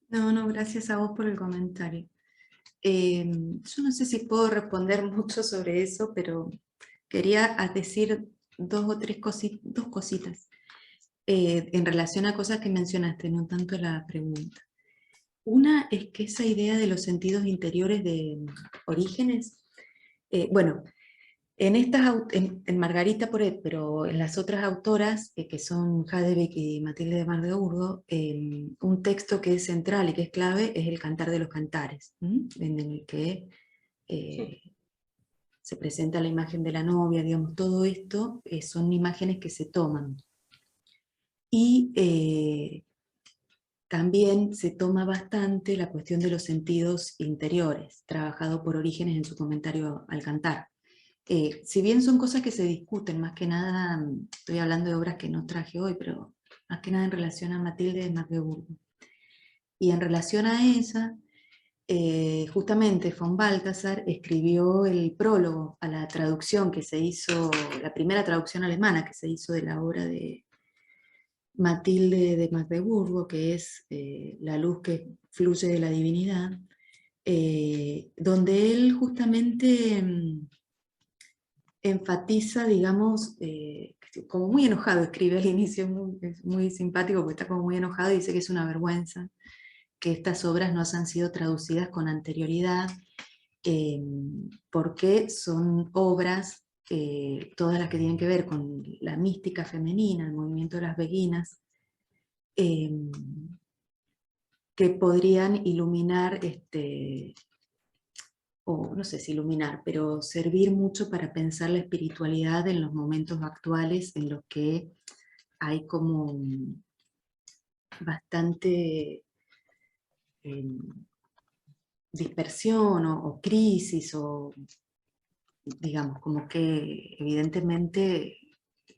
No, gracias a vos por el comentario. Yo no sé si puedo responder mucho sobre eso, pero quería decir dos cositas en relación a cosas que mencionaste, no tanto la pregunta. Una es que esa idea de los sentidos interiores de Orígenes, bueno, en Margarita Poret, pero en las otras autoras, que son Hadebeck y Matilde de Magdeburgo, un texto que es central y que es clave es el Cantar de los Cantares, en el que se presenta la imagen de la novia, digamos, todo esto son imágenes que se toman. Y también se toma bastante la cuestión de los sentidos interiores, trabajado por Orígenes en su comentario al Cantar. Si bien son cosas que se discuten, más que nada, estoy hablando de obras que no traje hoy, pero más que nada en relación a Matilde de Magdeburgo. Y en relación a esa, justamente von Balthasar escribió el prólogo a la traducción que se hizo, la primera traducción alemana que se hizo de la obra de Matilde de Magdeburgo, que es La luz que fluye de la divinidad, donde él justamente enfatiza, digamos, como muy enojado, escribe al inicio, es muy simpático porque está como muy enojado y dice que es una vergüenza que estas obras no hayan sido traducidas con anterioridad, porque son obras, todas las que tienen que ver con la mística femenina, el movimiento de las beguinas, que podrían iluminar, o no sé si iluminar, pero servir mucho para pensar la espiritualidad en los momentos actuales en los que hay como bastante dispersión o crisis, o digamos, como que evidentemente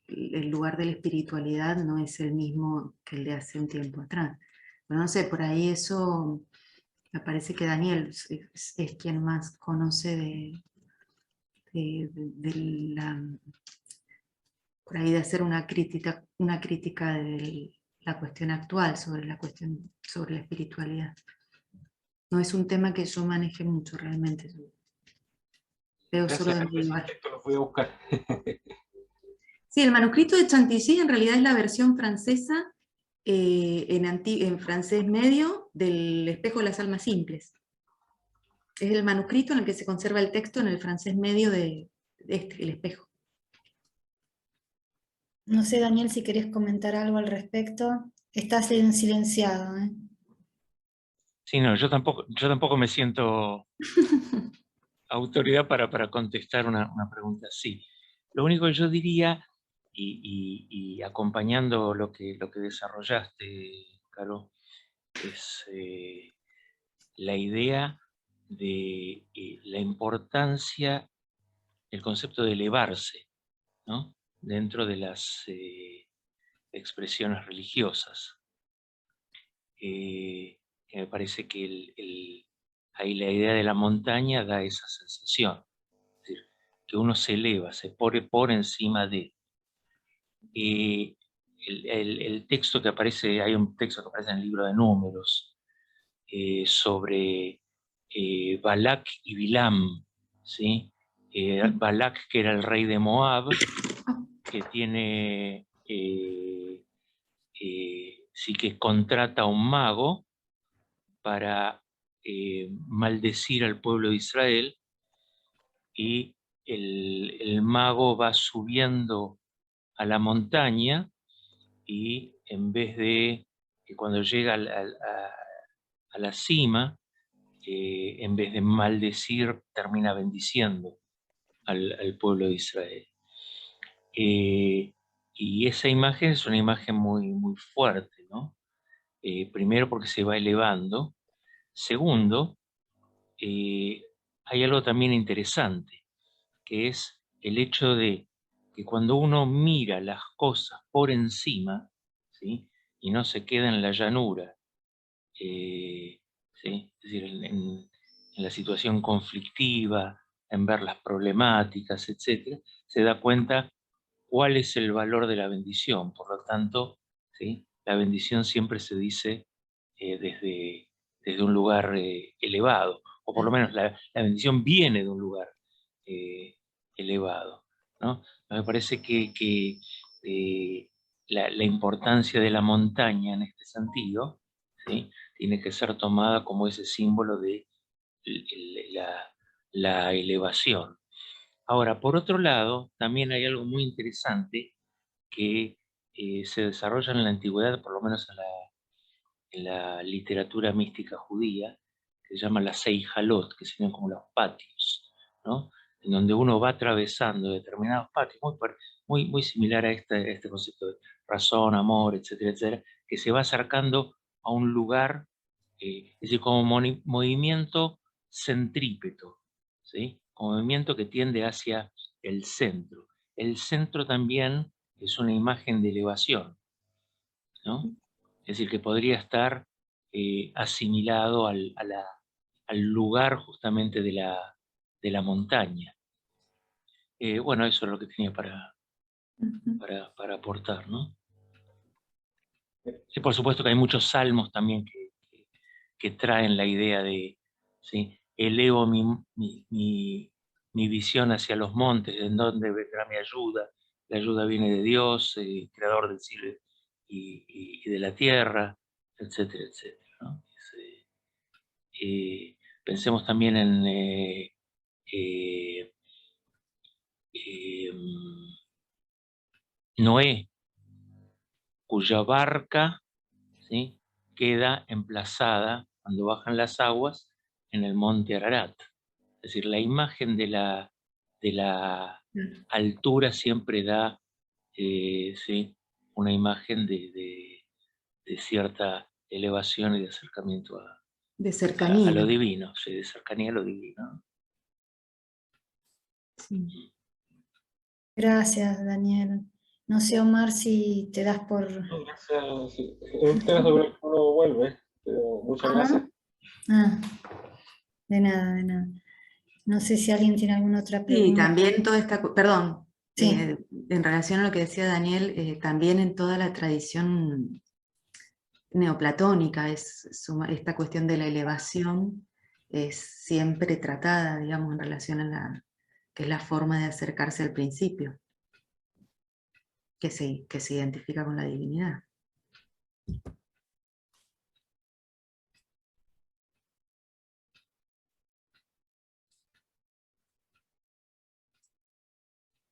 el lugar de la espiritualidad no es el mismo que el de hace un tiempo atrás. Pero no sé, por ahí eso, me parece que Daniel es quien más conoce de la, por ahí de hacer una crítica de la cuestión actual sobre la espiritualidad. No es un tema que yo maneje mucho realmente. Veo solo de mi lugar. Esto lo voy a buscar. Sí, el manuscrito de Chantilly en realidad es la versión francesa en francés medio del Espejo de las Almas Simples. Es el manuscrito en el que se conserva el texto en el francés medio de el Espejo. No sé, Daniel, si querés comentar algo al respecto. Estás silenciado, ¿eh? Sí, no, yo tampoco me siento autoridad para contestar una pregunta así. Lo único que yo diría, y acompañando lo que desarrollaste, Caro, es la idea de la importancia, el concepto de elevarse, ¿no?, dentro de las expresiones religiosas. Que me parece que ahí la idea de la montaña da esa sensación, es decir, que uno se eleva, se pone por encima de. El texto que aparece, hay un texto que aparece en el libro de Números sobre Balac y Bilam, ¿sí? Balac, que era el rey de Moab, que tiene, sí, que contrata a un mago para maldecir al pueblo de Israel, y el mago va subiendo a la montaña, y en vez de, cuando llega a la cima, en vez de maldecir, termina bendiciendo al pueblo de Israel. Y esa imagen es una imagen muy, muy fuerte, ¿no? Primero porque se va elevando. Segundo, hay algo también interesante, que es el hecho de que cuando uno mira las cosas por encima, ¿sí? Y no se queda en la llanura, ¿sí? Es decir, en la situación conflictiva, en ver las problemáticas, etc., se da cuenta cuál es el valor de la bendición. Por lo tanto, ¿sí? La bendición siempre se dice desde un lugar elevado, o por lo menos la bendición viene de un lugar elevado, ¿no? Me parece que la importancia de la montaña en este sentido, ¿sí? Tiene que ser tomada como ese símbolo de la elevación. Ahora, por otro lado, también hay algo muy interesante que se desarrolla en la antigüedad, por lo menos en la literatura mística judía, que se llama la Seijalot, que serían como los patios, ¿no? En donde uno va atravesando determinados patios, muy similar a este concepto de razón, amor, etcétera, etcétera, que se va acercando a un lugar, es decir, como movimiento centrípeto, ¿sí? Como movimiento que tiende hacia el centro. El centro también es una imagen de elevación, ¿no? Es decir, que podría estar asimilado al lugar justamente de la montaña. Bueno, eso es lo que tenía para aportar, ¿no? Sí, por supuesto que hay muchos salmos también que traen la idea de, ¿sí? Elevo mi visión hacia los montes, en donde vendrá mi ayuda. La ayuda viene de Dios, creador del cielo y de la tierra, etcétera, etcétera, ¿no? Pensemos también en Noé, cuya barca, ¿sí? Queda emplazada cuando bajan las aguas en el monte Ararat. Es decir, la imagen de la altura siempre da, ¿sí? Una imagen de cierta elevación y de acercamiento De cercanía. a lo divino, sí, de cercanía a lo divino. Sí. Gracias, Daniel. No sé, Omar, si te das por... Gracias. Sí. Es un tema sobre el que uno vuelve, pero muchas gracias. Ah, de nada, de nada. No sé si alguien tiene alguna otra pregunta. Y también toda esta, perdón, Sí. En relación a lo que decía Daniel, también en toda la tradición neoplatónica, esta cuestión de la elevación es siempre tratada, digamos, en relación a que es la forma de acercarse al principio, que se identifica con la divinidad.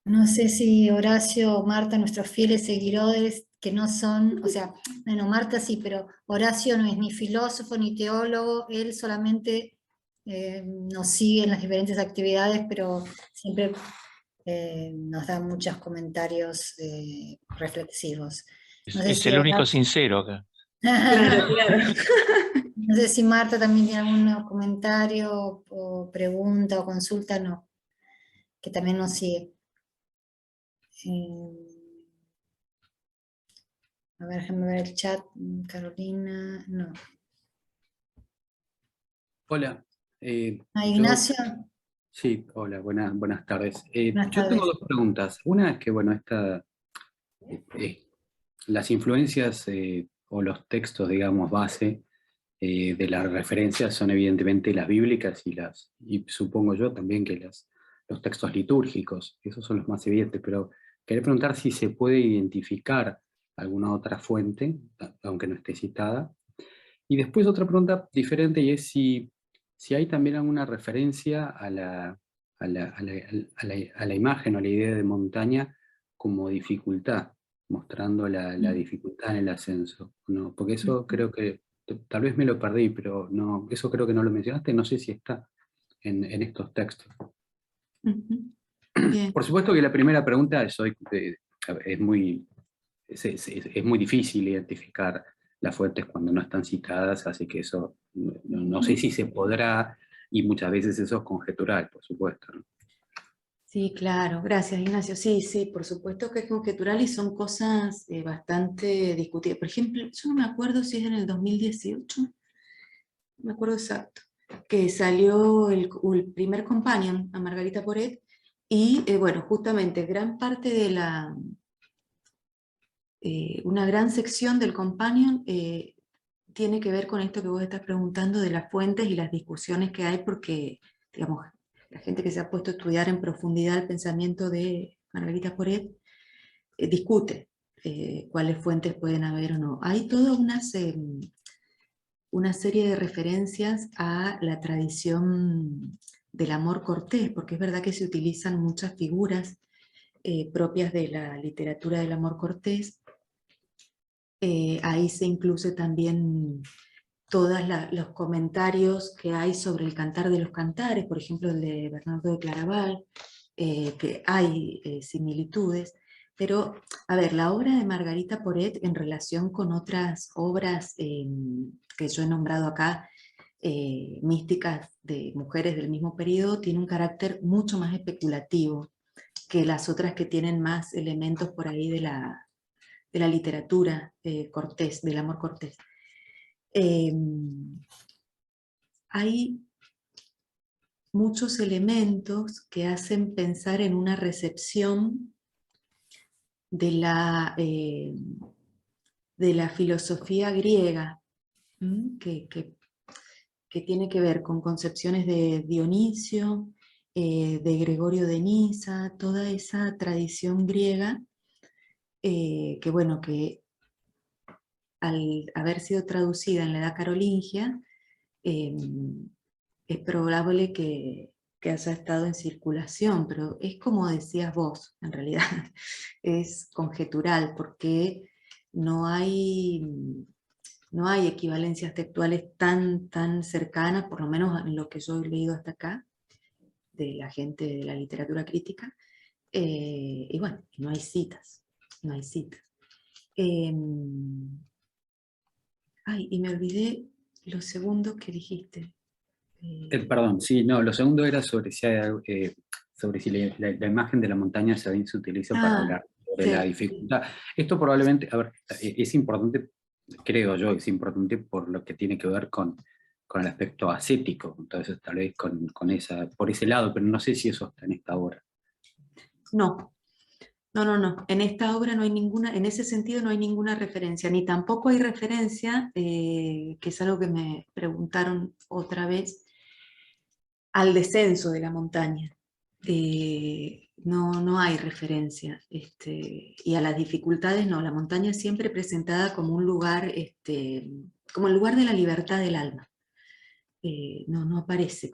No sé si Horacio o Marta, nuestros fieles seguidores, que no son, o sea, bueno, Marta sí, pero Horacio no es ni filósofo ni teólogo, él solamente nos sigue en las diferentes actividades, pero siempre nos da muchos comentarios reflexivos. No sé Es si el único Horacio... sincero acá. Claro, claro. No sé si Marta también tiene algún comentario o pregunta o consulta, no, que también nos sigue. A ver, déjame ver el chat. Carolina, no. Hola. Ignacio. Sí, hola, buenas tardes. Buenas Yo tengo tardes. dos preguntas. Una es que, bueno, las influencias o los textos, digamos, base de las referencias son evidentemente las bíblicas y supongo yo también que los textos litúrgicos, esos son los más evidentes, pero quería preguntar si se puede identificar alguna otra fuente, aunque no esté citada. Y después otra pregunta diferente y es si hay también alguna referencia a la imagen o a la idea de montaña como dificultad, mostrando la dificultad en el ascenso, ¿no? Porque eso creo que, tal vez me lo perdí, pero no, eso creo que no lo mencionaste, no sé si está en estos textos. Bien. Por supuesto que la primera pregunta es muy difícil identificar las fuentes cuando no están citadas, así que eso no sé si se podrá y muchas veces eso es conjetural, por supuesto, ¿no? Sí, claro, gracias Ignacio. Sí, sí, por supuesto que es conjetural y son cosas bastante discutidas. Por ejemplo, yo no me acuerdo si es en el 2018, no me acuerdo exacto, que salió el primer companion a Margarita Poret y bueno, justamente gran parte de la, una gran sección del companion tiene que ver con esto que vos estás preguntando de las fuentes y las discusiones que hay porque, digamos, la gente que se ha puesto a estudiar en profundidad el pensamiento de Margarita Poret discute cuáles fuentes pueden haber o no. Hay toda una serie de referencias a la tradición del amor cortés, porque es verdad que se utilizan muchas figuras propias de la literatura del amor cortés. Ahí se incluye también todos los comentarios que hay sobre el cantar de los cantares, por ejemplo el de Bernardo de Claraval, que hay similitudes, pero a ver, la obra de Margarita Poret en relación con otras obras que yo he nombrado acá, místicas de mujeres del mismo periodo, tiene un carácter mucho más especulativo que las otras que tienen más elementos por ahí de la literatura cortés, del amor cortés. Hay muchos elementos que hacen pensar en una recepción de la filosofía griega, que tiene que ver con concepciones de Dionisio, de Gregorio de Nisa, toda esa tradición griega, que bueno, que al haber sido traducida en la Edad Carolingia, es probable que haya estado en circulación, pero es como decías vos, en realidad, es conjetural, porque no hay equivalencias textuales tan cercanas, por lo menos en lo que yo he leído hasta acá, de la gente de la literatura crítica, y bueno, no hay citas, no hay citas. Ay, y me olvidé lo segundo que dijiste. Perdón, sí, no, lo segundo era sobre si, sobre si la imagen de la montaña se utiliza para hablar sobre la dificultad. Esto probablemente, a ver, es importante, creo yo, es importante por lo que tiene que ver con el aspecto ascético, entonces tal vez por ese lado, pero no sé si eso está en esta obra. No. En esta obra no hay ninguna, en ese sentido no hay ninguna referencia, ni tampoco hay referencia, que es algo que me preguntaron otra vez, al descenso de la montaña. No hay referencia. Y a las dificultades no, la montaña es siempre presentada como un lugar, como el lugar de la libertad del alma. No aparece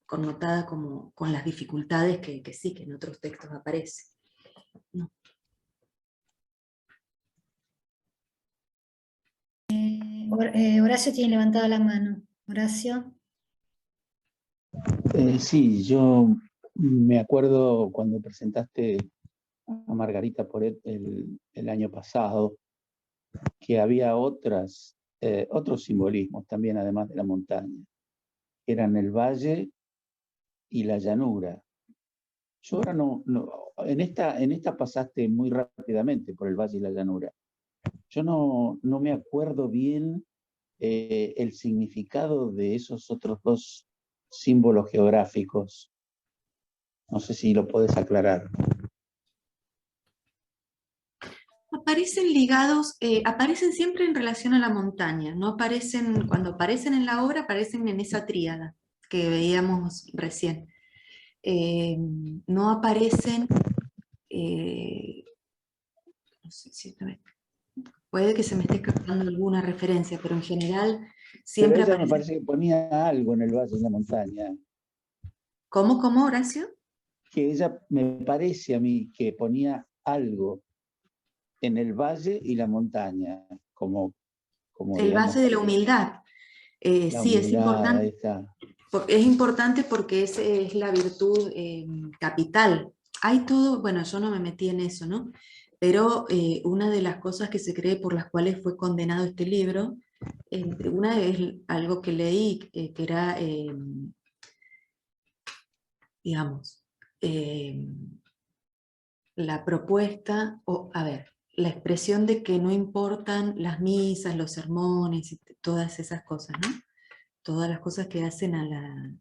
connotada como con las dificultades que sí, que en otros textos aparece. No. Horacio tiene levantada la mano. Horacio. Sí, yo me acuerdo cuando presentaste a Margarita Poret el año pasado, que había otros simbolismos también, además de la montaña, que eran el valle y la llanura. Yo ahora en esta pasaste muy rápidamente por el valle y la llanura. Yo no me acuerdo bien el significado de esos otros dos símbolos geográficos. No sé si lo puedes aclarar. Aparecen ligados, aparecen siempre en relación a la montaña, no aparecen, cuando aparecen en la obra, aparecen en esa tríada que veíamos recién. No aparecen, no sé si puede que se me esté escapando alguna referencia, pero en general siempre pero ella aparece. me parece que ponía algo en el valle y la montaña. ¿Cómo, Horacio? Que ella me parece a mí que ponía algo en el valle y la montaña, como el digamos, valle de la humildad. la Sí, humildad, es importante porque es la virtud capital. Hay todo, bueno, yo no me metí en eso, ¿no? Pero una de las cosas que se cree por las cuales fue condenado este libro Una es algo que leí, que era, digamos, la propuesta, o a ver, la expresión de que no importan las misas, los sermones, y todas esas cosas, ¿no? Todas las cosas que hacen a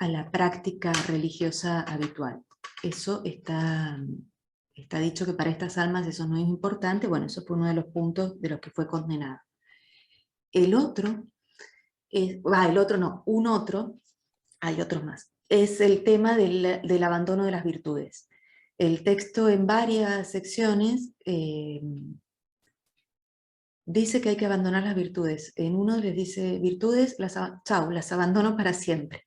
la práctica religiosa habitual. Eso está dicho que para estas almas eso no es importante. Bueno, eso fue uno de los puntos de los que fue condenado. El otro, hay otros más, es el tema del abandono de las virtudes. El texto en varias secciones dice que hay que abandonar las virtudes. En uno les dice, virtudes, las abandono para siempre.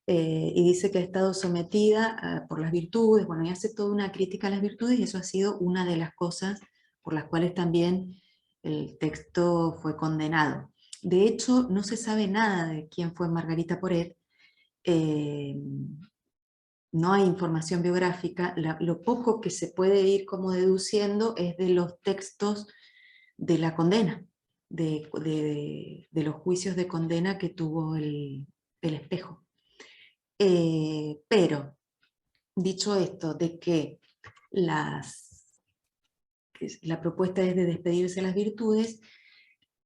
Y dice que ha estado sometida por las virtudes, bueno, y hace toda una crítica a las virtudes, y eso ha sido una de las cosas por las cuales también el texto fue condenado. De hecho, no se sabe nada de quién fue Margarita Porete, no hay información biográfica, lo poco que se puede ir como deduciendo es de los textos de la condena, de los juicios de condena que tuvo el Espejo. Pero, dicho esto, de que la propuesta es de despedirse de las virtudes,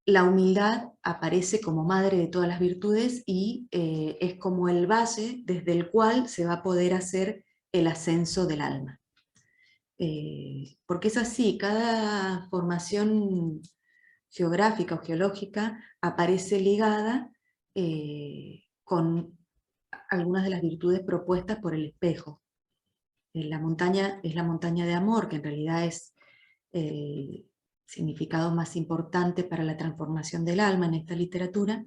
la humildad aparece como madre de todas las virtudes y es como el valle desde el cual se va a poder hacer el ascenso del alma. Porque es así, cada formación geográfica o geológica aparece ligada con algunas de las virtudes propuestas por el Espejo. La montaña es la montaña de amor, que en realidad es el significado más importante para la transformación del alma en esta literatura,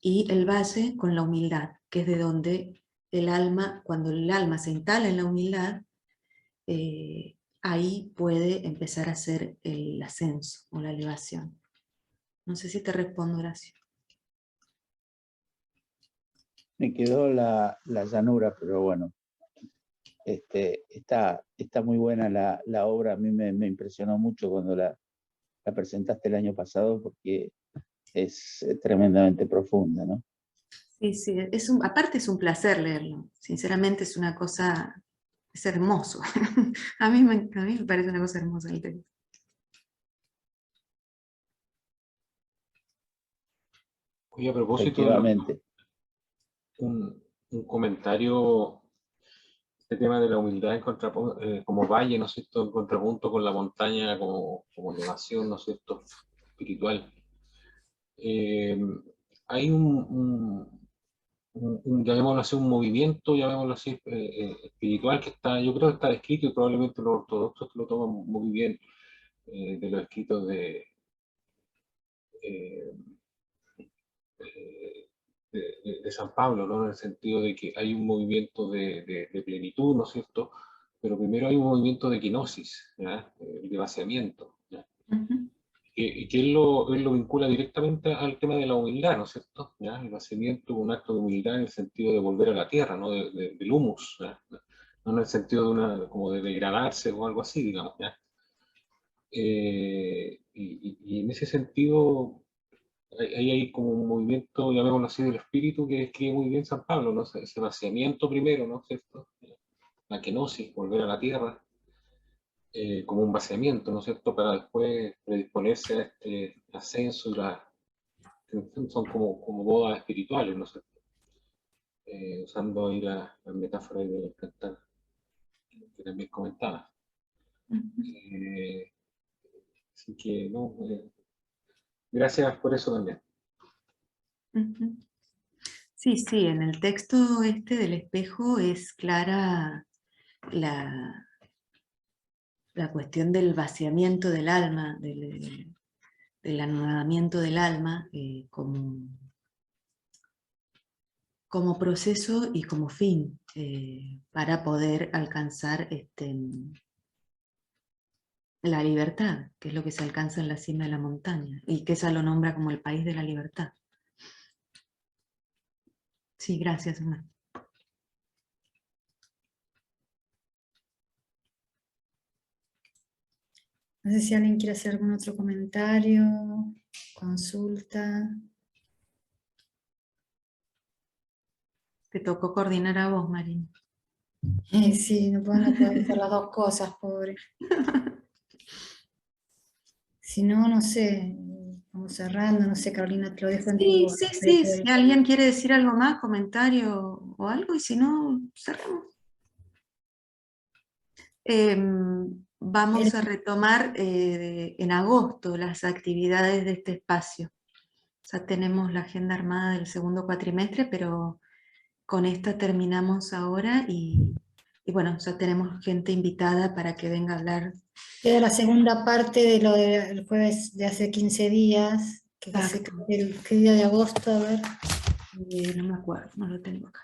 y el valle con la humildad, que es de donde el alma, cuando el alma se instala en la humildad, ahí puede empezar a hacer el ascenso o la elevación. No sé si te respondo, Horacio. Me quedó la llanura, pero bueno, está muy buena la obra. A mí me impresionó mucho cuando la presentaste el año pasado, porque es tremendamente profunda, ¿no? Sí, sí, aparte es un placer leerlo. Sinceramente es una cosa, es hermoso. a mí me parece una cosa hermosa el texto. Oye, a propósito de Efectivamente. un comentario, este tema de la humildad en como valle, ¿no es cierto?, en contrapunto con la montaña como elevación, ¿no es cierto?, espiritual. Hay llamémoslo así, un movimiento, llamémoslo así, espiritual, que está, yo creo que está escrito, y probablemente los ortodoxos lo toman muy bien, de los escritos de San Pablo, ¿no? En el sentido de que hay un movimiento de plenitud, ¿no es cierto? Pero primero hay un movimiento de kenosis, ¿ya? De vaciamiento, ¿ya? Que él lo vincula directamente al tema de la humildad, ¿no es cierto? ¿Ya? El vaciamiento es un acto de humildad en el sentido de volver a la tierra, ¿no? Del humus, ¿ya? No en el sentido de como de degradarse o algo así, digamos, ¿ya? Y en ese sentido ahí hay como un movimiento, llamémoslo así, del espíritu, que describe muy bien San Pablo, ¿no? Ese vaciamiento primero, ¿no es cierto? La kenosis, volver a la tierra, como un vaciamiento, ¿no es cierto? Para después predisponerse a este ascenso, son como bodas espirituales, ¿no es cierto? Usando ahí la metáfora del cantar que también comentaba. Así que, no, gracias por eso también. Sí, sí, en el texto del Espejo es clara la cuestión del vaciamiento del alma, del anonadamiento del alma, como proceso y como fin, para poder alcanzar la libertad, que es lo que se alcanza en la cima de la montaña, y que esa lo nombra como el país de la libertad. Sí, gracias, Ana. No sé si alguien quiere hacer algún otro comentario, consulta. Te tocó coordinar a vos, Marín. Sí, no puedo hacer las dos cosas, pobre. Si no, no sé, vamos cerrando, no sé, Carolina, te lo dejo en Sí, tu... sí, si alguien quiere decir algo más, comentario o algo, y si no, cerramos. Vamos a retomar en agosto las actividades de este espacio. Ya tenemos la agenda armada del segundo cuatrimestre, pero con esta terminamos ahora y bueno, ya tenemos gente invitada para que venga a hablar. Queda la segunda parte de lo del jueves de hace 15 días, que Exacto. ¿qué día de agosto? A ver. No me acuerdo, no lo tengo acá.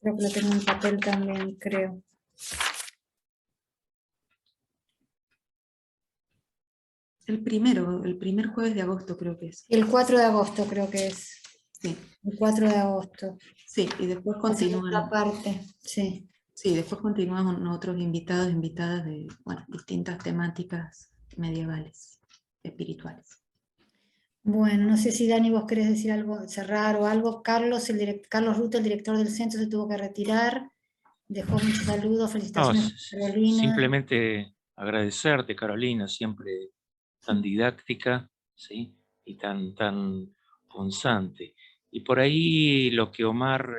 Creo que lo tengo en papel también, creo. El primer jueves de agosto creo que es. El 4 de agosto creo que es. Sí. El 4 de agosto. Sí, y después La segunda continúan. parte, sí. Sí, después continúan otros invitados, invitadas de distintas temáticas medievales, espirituales. Bueno, no sé si Dani vos querés decir algo, cerrar o algo. Carlos Ruta, el director del centro, se tuvo que retirar. Dejó muchos saludos, felicitaciones a Carolina. Simplemente agradecerte, Carolina, siempre tan didáctica, ¿sí? Y tan punzante. Y por ahí lo que Omar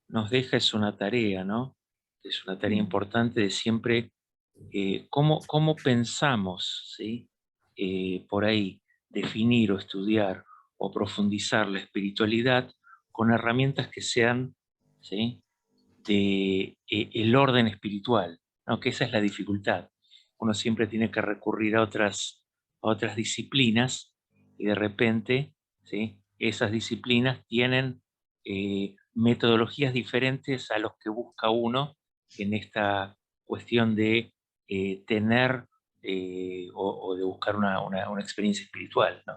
nos deja es una tarea, ¿no? Es una tarea importante de siempre cómo pensamos, ¿sí? Por ahí, definir o estudiar o profundizar la espiritualidad con herramientas que sean, ¿sí? De el orden espiritual, ¿no? Que esa es la dificultad. Uno siempre tiene que recurrir a otras disciplinas y de repente, ¿sí? Esas disciplinas tienen metodologías diferentes a los que busca uno en esta cuestión de tener o de buscar una experiencia espiritual, ¿no?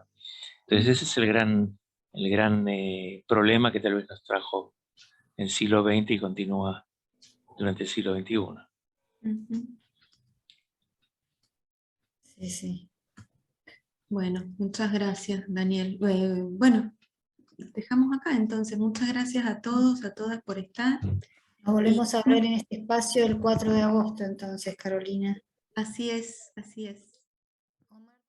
Entonces ese es el gran problema que tal vez nos trajo en el siglo XX y continúa durante el siglo XXI. Sí, sí. Bueno, muchas gracias, Daniel. Bueno, dejamos acá entonces. Muchas gracias a todos, a todas por estar. Nos volvemos a ver en este espacio el 4 de agosto entonces, Carolina. Así es, así es.